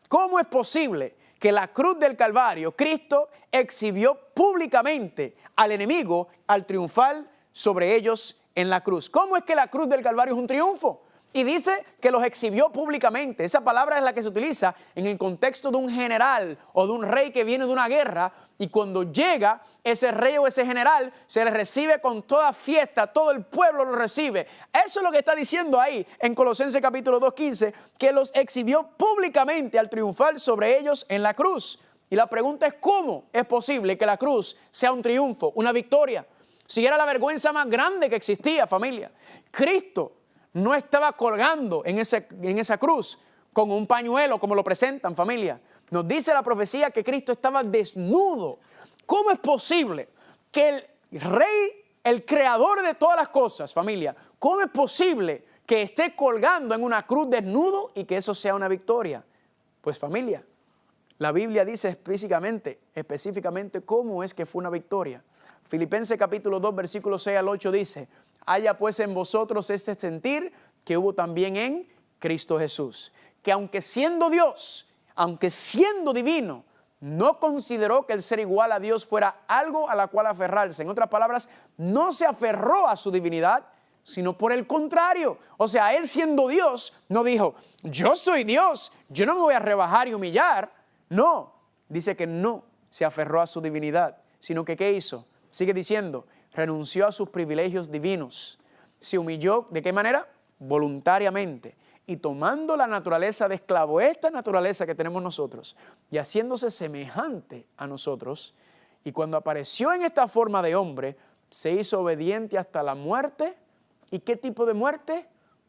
[SPEAKER 1] ¿Cómo es posible que la cruz del Calvario, Cristo exhibió públicamente al enemigo al triunfar sobre ellos en la cruz? ¿Cómo es que la cruz del Calvario es un triunfo? Y dice que los exhibió públicamente. Esa palabra es la que se utiliza en el contexto de un general o de un rey que viene de una guerra, y cuando llega ese rey o ese general, se le recibe con toda fiesta, todo el pueblo lo recibe. Eso es lo que está diciendo ahí en Colosenses capítulo 2:15, que los exhibió públicamente al triunfar sobre ellos en la cruz. Y la pregunta es, ¿cómo es posible que la cruz sea un triunfo, una victoria? Si era la vergüenza más grande que existía, familia. Cristo no estaba colgando en esa cruz con un pañuelo como lo presentan, familia. Nos dice la profecía que Cristo estaba desnudo. ¿Cómo es posible que el Rey, el creador de todas las cosas, familia, cómo es posible que esté colgando en una cruz desnudo y que eso sea una victoria? Pues familia, la Biblia dice específicamente cómo es que fue una victoria. Filipenses capítulo 2, versículo 6 al 8 dice, haya pues en vosotros este sentir que hubo también en Cristo Jesús, que aunque siendo Dios, aunque siendo divino, no consideró que el ser igual a Dios fuera algo a la cual aferrarse. En otras palabras, no se aferró a su divinidad, sino por el contrario. O sea, Él siendo Dios, no dijo, yo soy Dios, yo no me voy a rebajar y humillar. No, dice que no se aferró a su divinidad, sino que ¿qué hizo? Sigue diciendo, renunció a sus privilegios divinos. Se humilló, ¿de qué manera? Voluntariamente. Y tomando la naturaleza de esclavo, esta naturaleza que tenemos nosotros, y haciéndose semejante a nosotros, y cuando apareció en esta forma de hombre, se hizo obediente hasta la muerte. ¿Y qué tipo de muerte?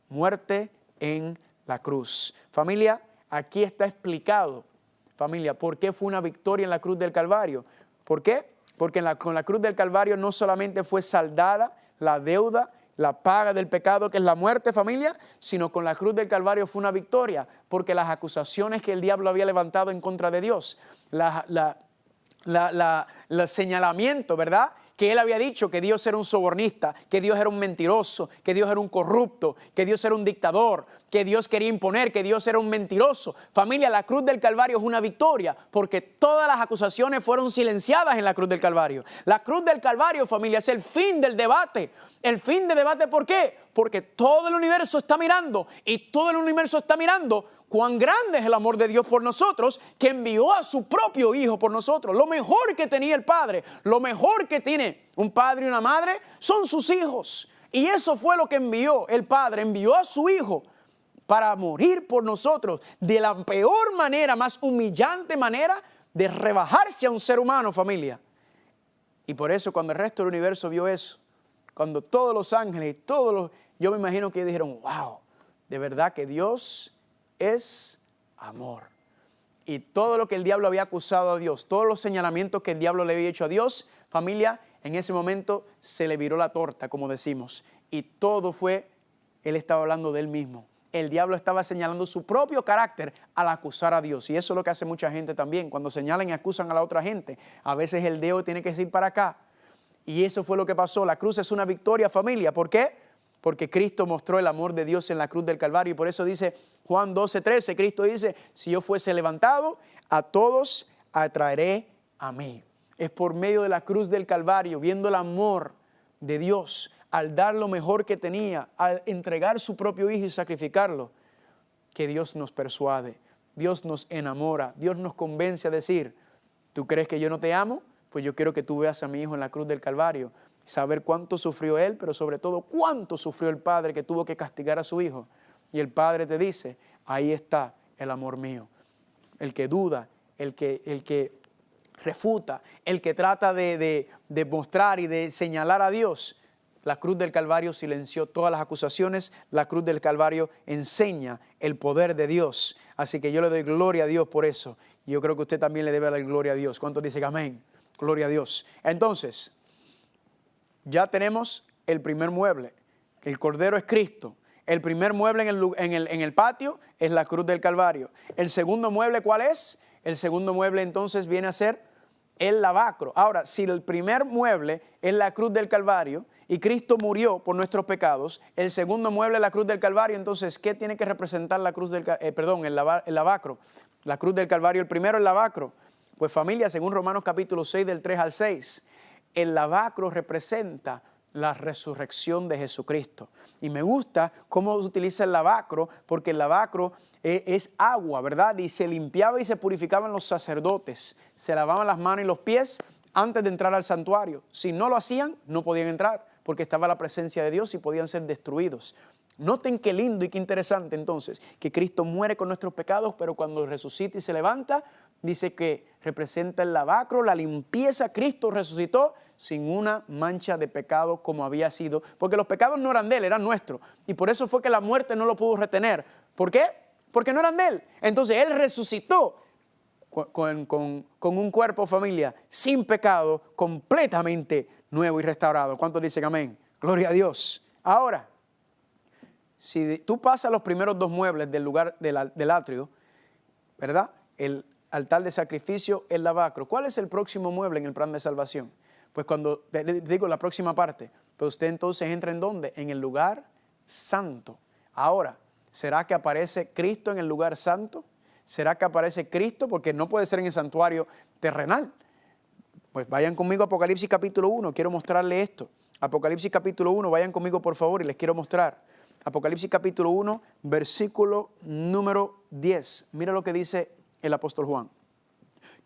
[SPEAKER 1] Muerte en la cruz. Familia, aquí está explicado, familia, ¿por qué fue una victoria en la cruz del Calvario? ¿Por qué? Porque con la cruz del Calvario no solamente fue saldada la deuda, la paga del pecado, que es la muerte, familia, sino con la cruz del Calvario fue una victoria, porque las acusaciones que el diablo había levantado en contra de Dios, el señalamiento, ¿verdad?, que él había dicho que Dios era un sobornista, que Dios era un mentiroso, que Dios era un corrupto, que Dios era un dictador, que Dios quería imponer, que Dios era un mentiroso. Familia, la cruz del Calvario es una victoria porque todas las acusaciones fueron silenciadas en la cruz del Calvario. La cruz del Calvario, familia, es el fin del debate. El fin del debate, ¿por qué? Porque todo el universo está mirando y todo el universo está mirando cuán grande es el amor de Dios por nosotros, que envió a su propio Hijo por nosotros. Lo mejor que tenía el Padre, lo mejor que tiene un padre y una madre son sus hijos. Y eso fue lo que envió el Padre, envió a su Hijo para morir por nosotros de la peor manera, más humillante manera de rebajarse a un ser humano, familia. Y por eso cuando el resto del universo vio eso, cuando todos los ángeles y yo me imagino que ellos dijeron, wow, de verdad que Dios es amor. Y todo lo que el diablo había acusado a Dios, todos los señalamientos que el diablo le había hecho a Dios, familia, en ese momento se le viró la torta, como decimos. Y todo fue, él estaba hablando de él mismo. El diablo estaba señalando su propio carácter al acusar a Dios. Y eso es lo que hace mucha gente también. Cuando señalan y acusan a la otra gente, a veces el dedo tiene que ir para acá. Y eso fue lo que pasó. La cruz es una victoria, familia. ¿Por qué? Porque Cristo mostró el amor de Dios en la cruz del Calvario. Y por eso dice Juan 12:13, Cristo dice, si yo fuese levantado, a todos atraeré a mí. Es por medio de la cruz del Calvario, viendo el amor de Dios, al dar lo mejor que tenía, al entregar su propio Hijo y sacrificarlo, que Dios nos persuade, Dios nos enamora, Dios nos convence a decir, ¿tú crees que yo no te amo? Pues yo quiero que tú veas a mi Hijo en la cruz del Calvario, saber cuánto sufrió Él, pero sobre todo cuánto sufrió el Padre que tuvo que castigar a su Hijo. Y el Padre te dice, ahí está el amor mío. El que duda, el que refuta, el que trata de mostrar y de señalar a Dios, la cruz del Calvario silenció todas las acusaciones, la cruz del Calvario enseña el poder de Dios. Así que yo le doy gloria a Dios por eso. Y yo creo que usted también le debe dar gloria a Dios. ¿Cuántos dicen amén? Gloria a Dios. Entonces, ya tenemos el primer mueble. El Cordero es Cristo. El primer mueble en el patio es la cruz del Calvario. El segundo mueble, ¿cuál es? El segundo mueble entonces viene a ser el lavacro. Ahora, si el primer mueble es la cruz del Calvario y Cristo murió por nuestros pecados, el segundo mueble es la cruz del Calvario, entonces, ¿qué tiene que representar la cruz el lavacro? La cruz del Calvario, el primero, el lavacro. Pues familia, según Romanos capítulo 6 del 3 al 6, el lavacro representa la resurrección de Jesucristo. Y me gusta cómo se utiliza el lavacro, porque el lavacro es agua, ¿verdad? Y se limpiaba y se purificaban los sacerdotes. Se lavaban las manos y los pies antes de entrar al santuario. Si no lo hacían, no podían entrar, porque estaba la presencia de Dios y podían ser destruidos. Noten qué lindo y qué interesante entonces, que Cristo muere con nuestros pecados, pero cuando resucita y se levanta, dice que representa el lavacro, la limpieza. Cristo resucitó sin una mancha de pecado como había sido, porque los pecados no eran de Él, eran nuestros. Y por eso fue que la muerte no lo pudo retener. ¿Por qué? Porque no eran de Él. Entonces Él resucitó con un cuerpo, familia, sin pecado, completamente nuevo y restaurado. ¿Cuántos dicen amén? Gloria a Dios. Ahora, si tú pasas los primeros dos muebles del lugar del atrio, ¿verdad? El altar de sacrificio, el lavacro. ¿Cuál es el próximo mueble en el plan de salvación? Pues cuando te digo la próxima parte, pues usted entonces entra ¿en dónde? En el lugar santo. Ahora, ¿será que aparece Cristo en el lugar santo? ¿Será que aparece Cristo? Porque no puede ser en el santuario terrenal. Pues vayan conmigo a Apocalipsis capítulo 1, quiero mostrarle esto. Apocalipsis capítulo 1, vayan conmigo por favor y les quiero mostrar. Apocalipsis capítulo 1, versículo número 10. Mira lo que dice el apóstol Juan.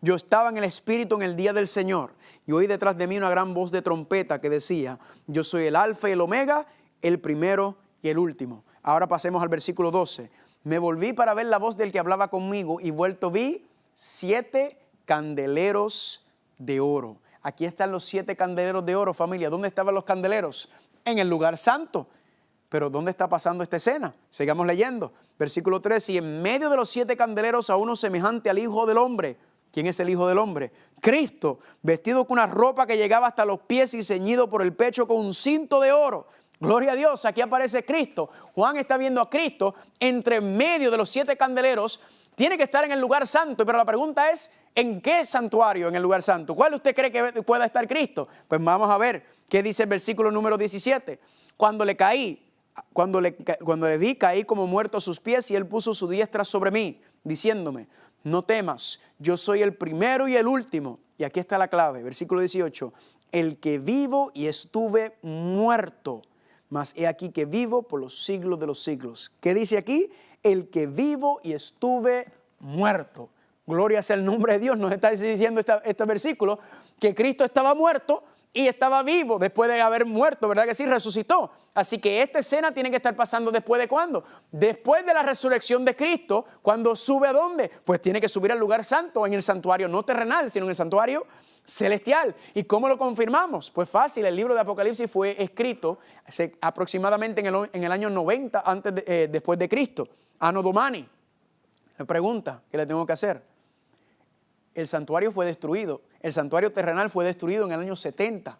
[SPEAKER 1] yo estaba en el Espíritu en el día del Señor y oí detrás de mí una gran voz de trompeta que decía, yo soy el Alfa y el Omega, el primero y el último. Ahora pasemos al versículo 12. Me volví para ver la voz del que hablaba conmigo y vuelto vi 7 candeleros de oro. Aquí están los 7 candeleros de oro, familia. ¿Dónde estaban los candeleros? En el lugar santo. Pero ¿dónde está pasando esta escena? Sigamos leyendo. Versículo 13. Y en medio de los 7 candeleros a uno semejante al Hijo del Hombre. ¿Quién es el Hijo del Hombre? Cristo, vestido con una ropa que llegaba hasta los pies y ceñido por el pecho con un cinto de oro. Gloria a Dios, aquí aparece Cristo. Juan está viendo a Cristo entre medio de los 7 candeleros. Tiene que estar en el lugar santo, pero la pregunta es, ¿en qué santuario en el lugar santo? ¿Cuál usted cree que pueda estar Cristo? Pues vamos a ver qué dice el versículo número 17. Cuando le vi, caí como muerto a sus pies y él puso su diestra sobre mí, diciéndome, no temas, yo soy el primero y el último. Y aquí está la clave, versículo 18. El que vivo y estuve muerto, mas he aquí que vivo por los siglos de los siglos. ¿Qué dice aquí? El que vivo y estuve muerto. Gloria sea el nombre de Dios. Nos está diciendo este versículo que Cristo estaba muerto y estaba vivo después de haber muerto, ¿verdad que sí? Resucitó. Así que esta escena tiene que estar pasando después de ¿cuándo? Después de la resurrección de Cristo. ¿Cuándo sube a dónde? Pues tiene que subir al lugar santo, en el santuario no terrenal, sino en el santuario celestial. ¿Y cómo lo confirmamos? Pues fácil, el libro de Apocalipsis fue escrito aproximadamente en el año 90 después de Cristo, Anno Domini. La pregunta que le tengo que hacer, el santuario fue destruido, el santuario terrenal fue destruido en el año 70.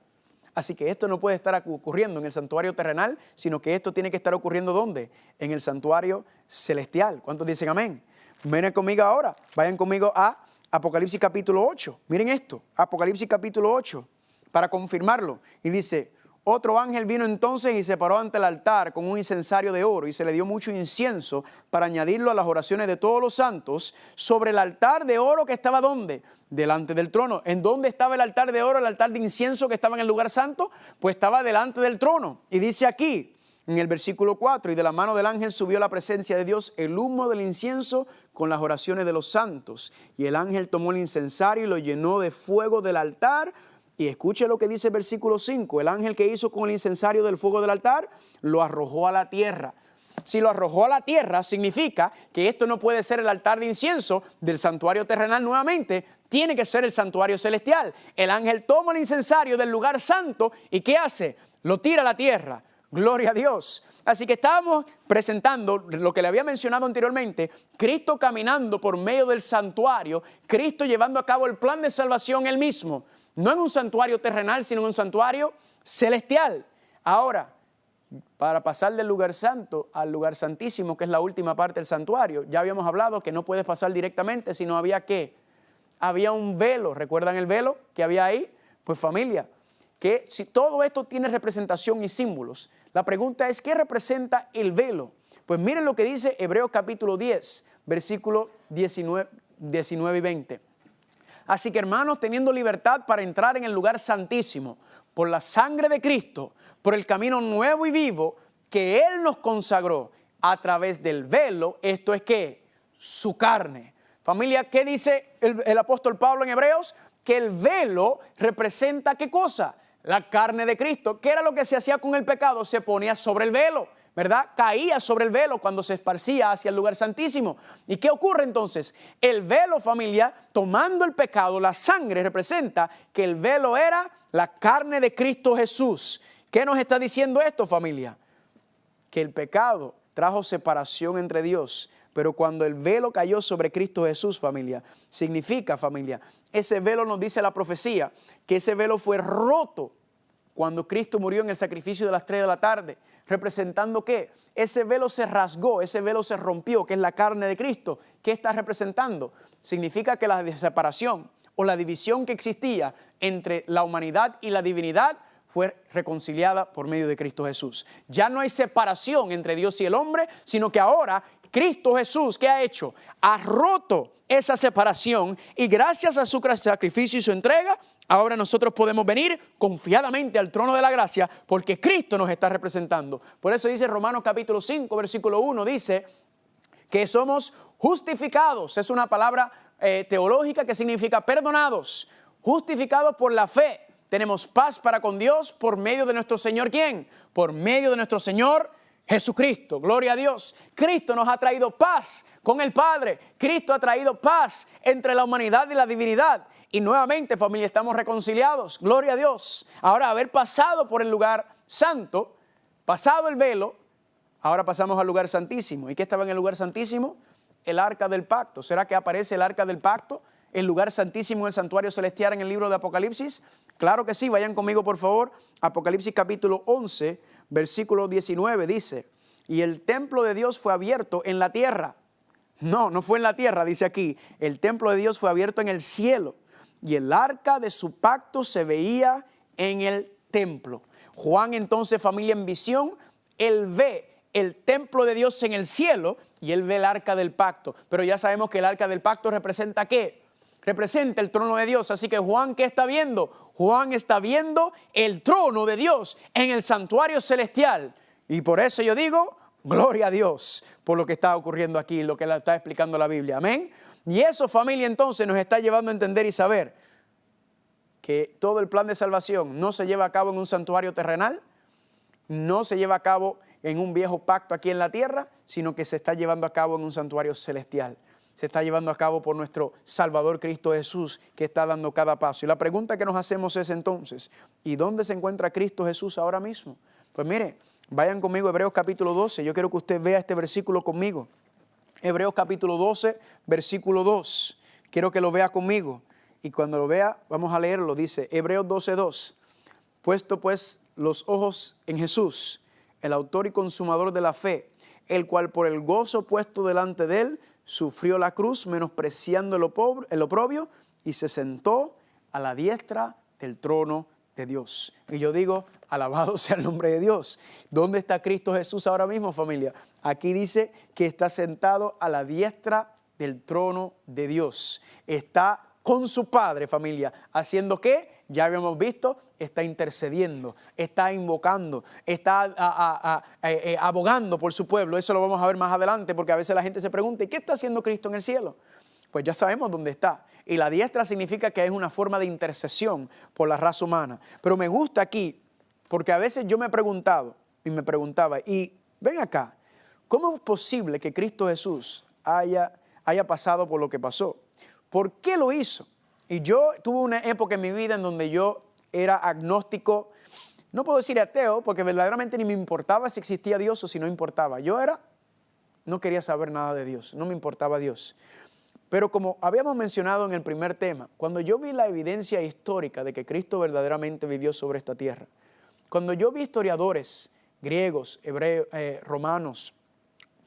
[SPEAKER 1] Así que esto no puede estar ocurriendo en el santuario terrenal, sino que esto tiene que estar ocurriendo ¿dónde? En el santuario celestial. ¿Cuántos dicen amén? Ven conmigo ahora, vayan conmigo a Apocalipsis capítulo 8. Miren esto, Apocalipsis capítulo 8, para confirmarlo. Y dice, otro ángel vino entonces y se paró ante el altar con un incensario de oro y se le dio mucho incienso para añadirlo a las oraciones de todos los santos sobre el altar de oro que estaba ¿dónde? Delante del trono. ¿En dónde estaba el altar de oro, el altar de incienso que estaba en el lugar santo? Pues estaba delante del trono. Y dice aquí, en el versículo 4, y de la mano del ángel subió la presencia de Dios el humo del incienso con las oraciones de los santos. Y el ángel tomó el incensario y lo llenó de fuego del altar. Y escuche lo que dice el versículo 5. El ángel que hizo con el incensario del fuego del altar lo arrojó a la tierra. Si lo arrojó a la tierra, significa que esto no puede ser el altar de incienso del santuario terrenal nuevamente. Tiene que ser el santuario celestial. El ángel toma el incensario del lugar santo y ¿qué hace? Lo tira a la tierra. Gloria a Dios. Así que estábamos presentando lo que le había mencionado anteriormente, Cristo caminando por medio del santuario, Cristo llevando a cabo el plan de salvación él mismo, no en un santuario terrenal, sino en un santuario celestial. Ahora, para pasar del lugar santo al lugar santísimo, que es la última parte del santuario, ya habíamos hablado que no puedes pasar directamente, sino había ¿qué? Había un velo. ¿Recuerdan el velo que había ahí? Pues familia, que si todo esto tiene representación y símbolos, la pregunta es, ¿qué representa el velo? Pues miren lo que dice Hebreos capítulo 10, versículo 19 y 20. Así que hermanos, teniendo libertad para entrar en el lugar santísimo, por la sangre de Cristo, por el camino nuevo y vivo que Él nos consagró a través del velo, esto es ¿qué? Su carne. Familia, ¿qué dice el apóstol Pablo en Hebreos? Que el velo representa ¿qué cosa? La carne de Cristo. ¿Qué era lo que se hacía con el pecado? Se ponía sobre el velo, ¿verdad? Caía sobre el velo cuando se esparcía hacia el lugar santísimo. ¿Y qué ocurre entonces? El velo, familia, tomando el pecado, la sangre representa que el velo era la carne de Cristo Jesús. ¿Qué nos está diciendo esto, familia? Que el pecado trajo separación entre Dios. Pero cuando el velo cayó sobre Cristo Jesús, familia, significa, familia, ese velo nos dice la profecía, que ese velo fue roto cuando Cristo murió en el sacrificio de las 3 de la tarde. ¿Representando qué? Ese velo se rasgó, ese velo se rompió, que es la carne de Cristo. ¿Qué está representando? Significa que la separación o la división que existía entre la humanidad y la divinidad fue reconciliada por medio de Cristo Jesús. Ya no hay separación entre Dios y el hombre, sino que ahora Cristo Jesús, ¿qué ha hecho? Ha roto esa separación y gracias a su sacrificio y su entrega, ahora nosotros podemos venir confiadamente al trono de la gracia porque Cristo nos está representando. Por eso dice Romanos capítulo 5, versículo 1, dice que somos justificados. Es una palabra teológica que significa perdonados, justificados por la fe. Tenemos paz para con Dios por medio de nuestro Señor, ¿quién? Por medio de nuestro Señor Jesucristo. Gloria a Dios. Cristo nos ha traído paz con el Padre. Cristo ha traído paz entre la humanidad y la divinidad. Y nuevamente, familia, estamos reconciliados. Gloria a Dios. Ahora, haber pasado por el lugar santo, pasado el velo, ahora pasamos al lugar santísimo. ¿Y qué estaba en el lugar santísimo? El arca del pacto. ¿Será que aparece el arca del pacto? El lugar santísimo en el santuario celestial en el libro de Apocalipsis. Claro que sí, vayan conmigo por favor. Apocalipsis capítulo 11, versículo 19 dice: y el templo de Dios fue abierto en la tierra. No fue en la tierra, dice aquí. El templo de Dios fue abierto en el cielo. Y el arca de su pacto se veía en el templo. Juan entonces, familia, en visión, él ve el templo de Dios en el cielo y él ve el arca del pacto. Pero ya sabemos que el arca del pacto representa ¿qué? Representa el trono de Dios. Así que Juan, ¿qué está viendo? Juan está viendo el trono de Dios en el santuario celestial. Y por eso yo digo, gloria a Dios por lo que está ocurriendo aquí, lo que le está explicando la Biblia. Amén. Y eso, familia, entonces nos está llevando a entender y saber que todo el plan de salvación no se lleva a cabo en un santuario terrenal, no se lleva a cabo en un viejo pacto aquí en la tierra, sino que se está llevando a cabo en un santuario celestial. Se está llevando a cabo por nuestro Salvador Cristo Jesús, que está dando cada paso. Y la pregunta que nos hacemos es entonces, ¿y dónde se encuentra Cristo Jesús ahora mismo? Pues mire, vayan conmigo a Hebreos capítulo 12. Yo quiero que usted vea este versículo conmigo. Hebreos capítulo 12, versículo 2. Quiero que lo vea conmigo. Y cuando lo vea, vamos a leerlo. Dice Hebreos 12, 2. Puesto pues los ojos en Jesús, el autor y consumador de la fe, el cual por el gozo puesto delante de él, sufrió la cruz, menospreciando el oprobio, y se sentó a la diestra del trono de Dios. Y yo digo, alabado sea el nombre de Dios. ¿Dónde está Cristo Jesús ahora mismo, familia? Aquí dice que está sentado a la diestra del trono de Dios. Está con su Padre, familia, haciendo ¿qué? Ya habíamos visto, está intercediendo, está invocando, está abogando por su pueblo. Eso lo vamos a ver más adelante, porque a veces la gente se pregunta, ¿y qué está haciendo Cristo en el cielo? Pues ya sabemos dónde está. Y la diestra significa que es una forma de intercesión por la raza humana. Pero me gusta aquí, porque a veces yo me he preguntado y me preguntaba, y ven acá, ¿cómo es posible que Cristo Jesús haya pasado por lo que pasó? ¿Por qué lo hizo? Y yo tuve una época en mi vida en donde yo era agnóstico, no puedo decir ateo, porque verdaderamente ni me importaba si existía Dios o si no importaba. No quería saber nada de Dios, no me importaba Dios. Pero como habíamos mencionado en el primer tema, cuando yo vi la evidencia histórica de que Cristo verdaderamente vivió sobre esta tierra, cuando yo vi historiadores griegos, hebreos, romanos,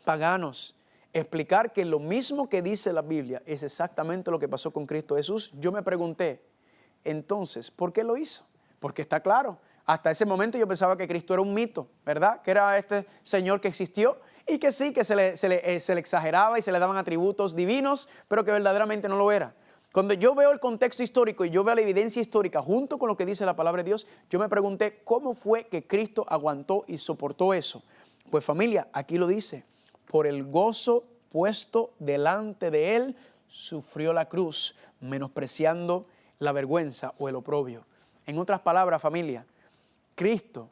[SPEAKER 1] paganos, explicar que lo mismo que dice la Biblia es exactamente lo que pasó con Cristo Jesús, yo me pregunté, entonces, ¿por qué lo hizo? Porque está claro, hasta ese momento yo pensaba que Cristo era un mito, ¿verdad? Que era este Señor que existió y que sí, que se le exageraba y se le daban atributos divinos, pero que verdaderamente no lo era. Cuando yo veo el contexto histórico y yo veo la evidencia histórica junto con lo que dice la palabra de Dios, yo me pregunté, ¿cómo fue que Cristo aguantó y soportó eso? Pues familia, aquí lo dice. Por el gozo puesto delante de él, sufrió la cruz, menospreciando la vergüenza o el oprobio. En otras palabras, familia, Cristo,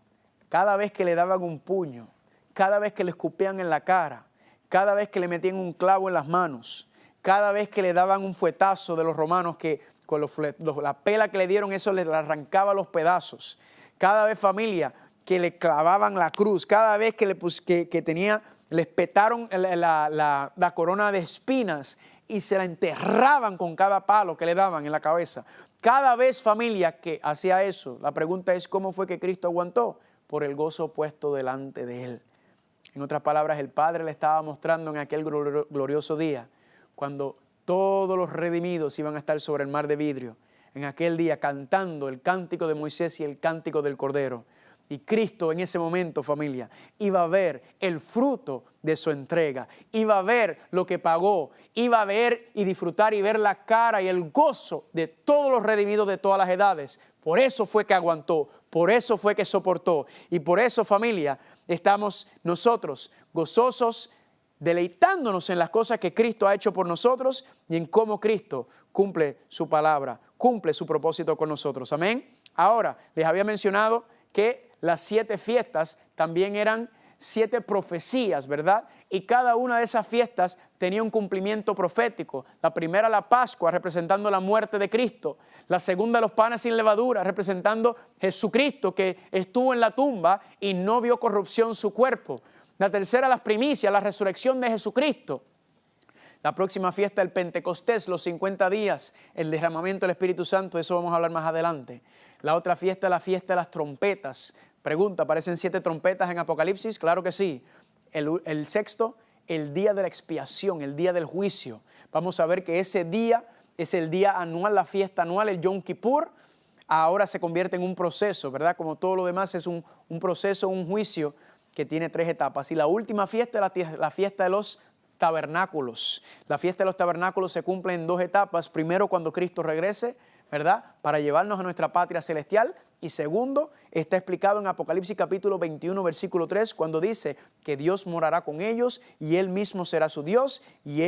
[SPEAKER 1] cada vez que le daban un puño, cada vez que le escupían en la cara, cada vez que le metían un clavo en las manos, cada vez que le daban un fuetazo de los romanos que con la pela que le dieron eso le arrancaba los pedazos, cada vez, familia, que le clavaban la cruz, cada vez que les petaron la corona de espinas y se la enterraban con cada palo que le daban en la cabeza. Cada vez, familia, que hacía eso, la pregunta es, ¿cómo fue que Cristo aguantó? Por el gozo puesto delante de él. En otras palabras, el Padre le estaba mostrando en aquel glorioso día, cuando todos los redimidos iban a estar sobre el mar de vidrio, en aquel día cantando el cántico de Moisés y el cántico del Cordero. Y Cristo en ese momento, familia, iba a ver el fruto de su entrega, iba a ver lo que pagó, iba a ver y disfrutar y ver la cara y el gozo de todos los redimidos de todas las edades. Por eso fue que aguantó, por eso fue que soportó. Y por eso, familia, estamos nosotros gozosos deleitándonos en las cosas que Cristo ha hecho por nosotros y en cómo Cristo cumple su palabra, cumple su propósito con nosotros. Amén. Ahora, les había mencionado que las 7 fiestas también eran 7 profecías, ¿verdad? Y cada una de esas fiestas tenía un cumplimiento profético. La primera, la Pascua, representando la muerte de Cristo. La segunda, los panes sin levadura, representando Jesucristo, que estuvo en la tumba y no vio corrupción su cuerpo. La tercera, las primicias, la resurrección de Jesucristo. La próxima fiesta, el Pentecostés, los 50 días, el derramamiento del Espíritu Santo, de eso vamos a hablar más adelante. La otra fiesta, la fiesta de las trompetas. Pregunta, ¿aparecen 7 trompetas en Apocalipsis? Claro que sí. El sexto, el día de la expiación, el día del juicio. Vamos a ver que ese día es el día anual, la fiesta anual, el Yom Kippur. Ahora se convierte en un proceso, ¿verdad? Como todo lo demás es un proceso, un juicio que tiene 3 etapas. Y la última fiesta es la fiesta de los tabernáculos. La fiesta de los tabernáculos se cumple en 2 etapas. Primero, cuando Cristo regrese, ¿verdad? Para llevarnos a nuestra patria celestial. Y segundo, está explicado en Apocalipsis capítulo 21, versículo 3, cuando dice que Dios morará con ellos y Él mismo será su Dios y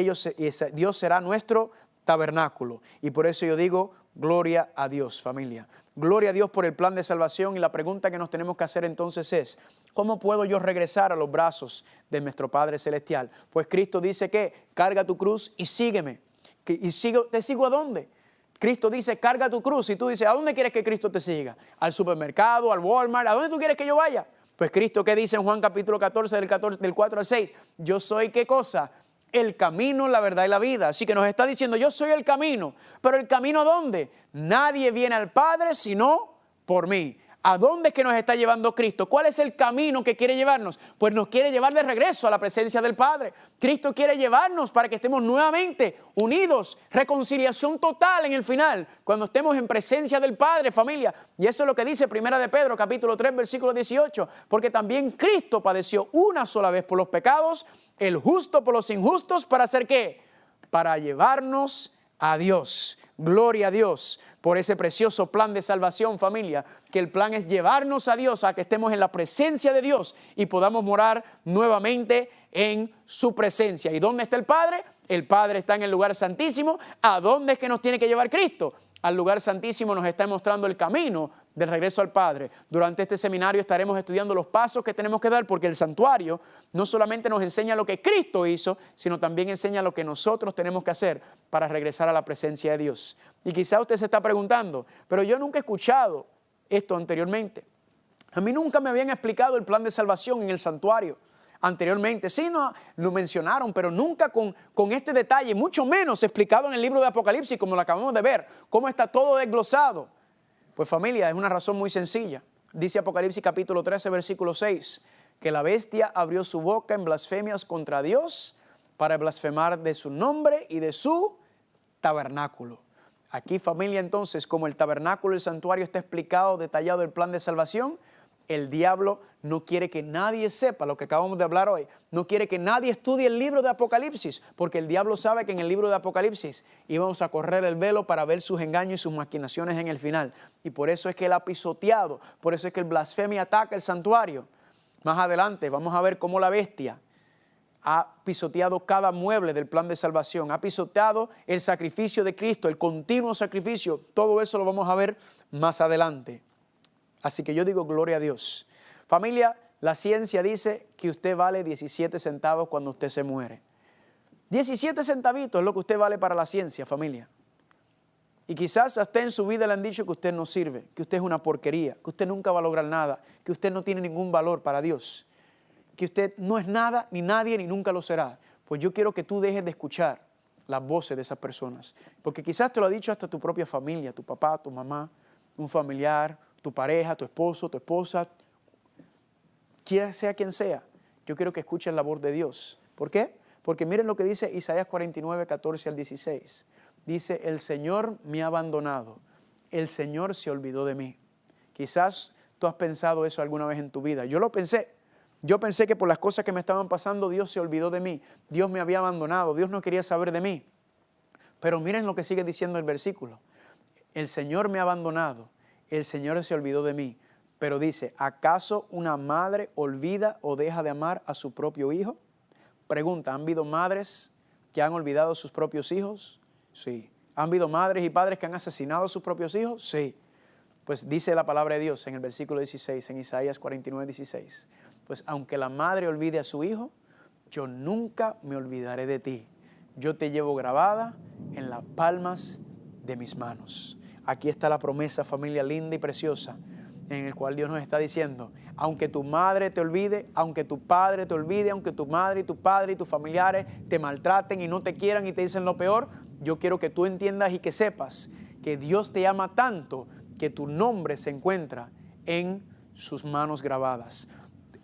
[SPEAKER 1] Dios será nuestro tabernáculo. Y por eso yo digo, gloria a Dios, familia. Gloria a Dios por el plan de salvación. Y la pregunta que nos tenemos que hacer entonces es, ¿cómo puedo yo regresar a los brazos de nuestro Padre Celestial? Pues Cristo dice que carga tu cruz y sígueme. ¿Te sigo a dónde? Cristo dice, carga tu cruz. Y tú dices, ¿a dónde quieres que Cristo te siga? ¿Al supermercado, al Walmart? ¿A dónde tú quieres que yo vaya? Pues Cristo, ¿qué dice en Juan capítulo 14, del 4 al 6? Yo soy, ¿qué cosa? El camino, la verdad y la vida. Así que nos está diciendo, yo soy el camino. ¿Pero el camino a dónde? Nadie viene al Padre sino por mí. ¿A dónde es que nos está llevando Cristo? ¿Cuál es el camino que quiere llevarnos? Pues nos quiere llevar de regreso a la presencia del Padre. Cristo quiere llevarnos para que estemos nuevamente unidos, reconciliación total en el final, cuando estemos en presencia del Padre, familia. Y eso es lo que dice Primera de Pedro, capítulo 3, versículo 18. Porque también Cristo padeció una sola vez por los pecados, el justo por los injustos, ¿para hacer qué? Para llevarnos a Dios. Gloria a Dios por ese precioso plan de salvación, familia, que el plan es llevarnos a Dios, a que estemos en la presencia de Dios y podamos morar nuevamente en su presencia. ¿Y dónde está el Padre? El Padre está en el lugar santísimo. ¿A dónde es que nos tiene que llevar Cristo? Al lugar santísimo. Nos está mostrando el camino del regreso al Padre. Durante este seminario estaremos estudiando los pasos que tenemos que dar, porque el santuario no solamente nos enseña lo que Cristo hizo, sino también enseña lo que nosotros tenemos que hacer para regresar a la presencia de Dios. Y quizá usted se está preguntando, pero yo nunca he escuchado esto anteriormente. A mí nunca me habían explicado el plan de salvación en el santuario anteriormente. Sí, no, lo mencionaron, pero nunca con este detalle, mucho menos explicado en el libro de Apocalipsis, como lo acabamos de ver, cómo está todo desglosado. Pues familia, es una razón muy sencilla. Dice Apocalipsis capítulo 13, versículo 6, que la bestia abrió su boca en blasfemias contra Dios para blasfemar de su nombre y de su tabernáculo. Aquí, familia, entonces, como el tabernáculo y el santuario está explicado, detallado el plan de salvación, el diablo no quiere que nadie sepa lo que acabamos de hablar hoy. No quiere que nadie estudie el libro de Apocalipsis, porque el diablo sabe que en el libro de Apocalipsis íbamos a correr el velo para ver sus engaños y sus maquinaciones en el final. Y por eso es que él ha pisoteado, por eso es que el blasfemia ataca el santuario. Más adelante vamos a ver cómo la bestia ha pisoteado cada mueble del plan de salvación, ha pisoteado el sacrificio de Cristo, el continuo sacrificio. Todo eso lo vamos a ver más adelante. Así que yo digo gloria a Dios. Familia, la ciencia dice que usted vale 17 centavos cuando usted se muere. 17 centavitos es lo que usted vale para la ciencia, familia. Y quizás hasta en su vida le han dicho que usted no sirve, que usted es una porquería, que usted nunca va a lograr nada, que usted no tiene ningún valor para Dios, que usted no es nada, ni nadie, ni nunca lo será. Pues yo quiero que tú dejes de escuchar las voces de esas personas. Porque quizás te lo ha dicho hasta tu propia familia, tu papá, tu mamá, un familiar, tu pareja, tu esposo, tu esposa, sea quien sea. Yo quiero que escuchen la voz de Dios. ¿Por qué? Porque miren lo que dice Isaías 49, 14 al 16. Dice, el Señor me ha abandonado, el Señor se olvidó de mí. Quizás tú has pensado eso alguna vez en tu vida. Yo lo pensé. Yo pensé que por las cosas que me estaban pasando, Dios se olvidó de mí. Dios me había abandonado, Dios no quería saber de mí. Pero miren lo que sigue diciendo el versículo. El Señor me ha abandonado, el Señor se olvidó de mí. Pero dice, ¿acaso una madre olvida o deja de amar a su propio hijo? Pregunta, ¿han habido madres que han olvidado a sus propios hijos? Sí. ¿Han habido madres y padres que han asesinado a sus propios hijos? Sí. Pues dice la palabra de Dios en el versículo 16, en Isaías 49, 16. Pues aunque la madre olvide a su hijo, yo nunca me olvidaré de ti. Yo te llevo grabada en las palmas de mis manos. Aquí está la promesa, familia linda y preciosa, en el cual Dios nos está diciendo, aunque tu madre te olvide, aunque tu padre te olvide, aunque tu madre y tu padre y tus familiares te maltraten y no te quieran y te dicen lo peor, yo quiero que tú entiendas y que sepas que Dios te ama tanto que tu nombre se encuentra en sus manos grabadas.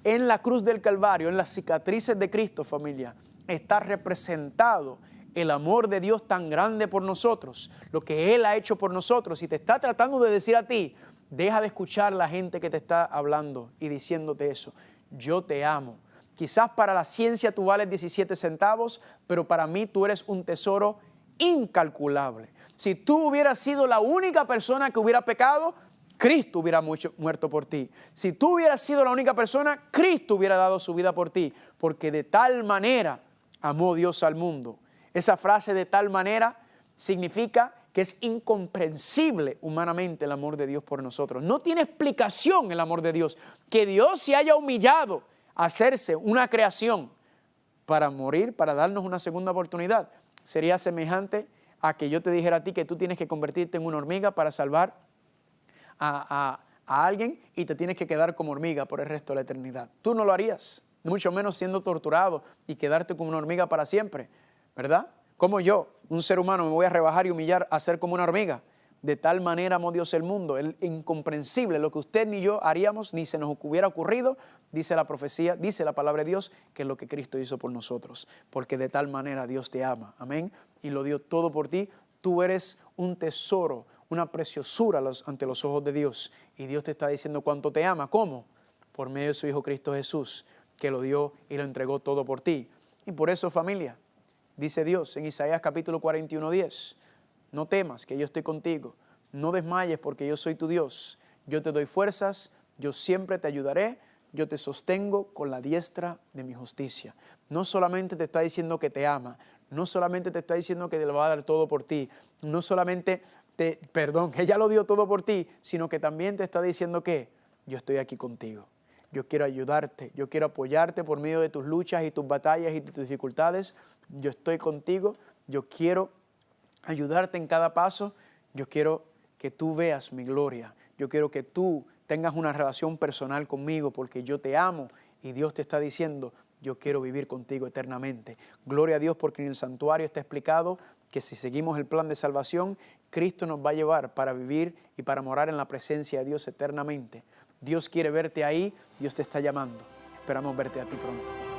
[SPEAKER 1] En la cruz del Calvario, en las cicatrices de Cristo, familia, está representado el amor de Dios tan grande por nosotros, lo que Él ha hecho por nosotros, y te está tratando de decir a ti, deja de escuchar a la gente que te está hablando y diciéndote eso. Yo te amo. Quizás para la ciencia tú vales 17 centavos, pero para mí tú eres un tesoro incalculable. Si tú hubieras sido la única persona que hubiera pecado, Cristo hubiera muerto por ti. Si tú hubieras sido la única persona, Cristo hubiera dado su vida por ti, porque de tal manera amó Dios al mundo. Esa frase de tal manera significa que es incomprensible humanamente el amor de Dios por nosotros. No tiene explicación el amor de Dios. Que Dios se haya humillado a hacerse una creación para morir, para darnos una segunda oportunidad, sería semejante a que yo te dijera a ti que tú tienes que convertirte en una hormiga para salvar a alguien y te tienes que quedar como hormiga por el resto de la eternidad. Tú no lo harías, mucho menos siendo torturado y quedarte como una hormiga para siempre, ¿verdad? Como yo, un ser humano, me voy a rebajar y humillar a ser como una hormiga. De tal manera amó Dios el mundo, es incomprensible, lo que usted ni yo haríamos, ni se nos hubiera ocurrido, dice la profecía, dice la palabra de Dios, que es lo que Cristo hizo por nosotros, porque de tal manera Dios te ama, amén, y lo dio todo por ti. Tú eres un tesoro, una preciosura ante los ojos de Dios, y Dios te está diciendo cuánto te ama. ¿Cómo? Por medio de su Hijo Cristo Jesús, que lo dio y lo entregó todo por ti. Y por eso, familia, dice Dios en Isaías capítulo 41, 10, no temas, que yo estoy contigo, no desmayes porque yo soy tu Dios, yo te doy fuerzas, yo siempre te ayudaré, yo te sostengo con la diestra de mi justicia. No solamente te está diciendo que te ama, no solamente te está diciendo que te lo va a dar todo por ti, no solamente que ya lo dio todo por ti, sino que también te está diciendo que yo estoy aquí contigo. Yo quiero ayudarte, yo quiero apoyarte por medio de tus luchas y tus batallas y tus dificultades. Yo estoy contigo, yo quiero ayudarte en cada paso. Yo quiero que tú veas mi gloria. Yo quiero que tú tengas una relación personal conmigo porque yo te amo y Dios te está diciendo, yo quiero vivir contigo eternamente. Gloria a Dios porque en el santuario está explicado que si seguimos el plan de salvación, Cristo nos va a llevar para vivir y para morar en la presencia de Dios eternamente. Dios quiere verte ahí, Dios te está llamando. Esperamos verte a ti pronto.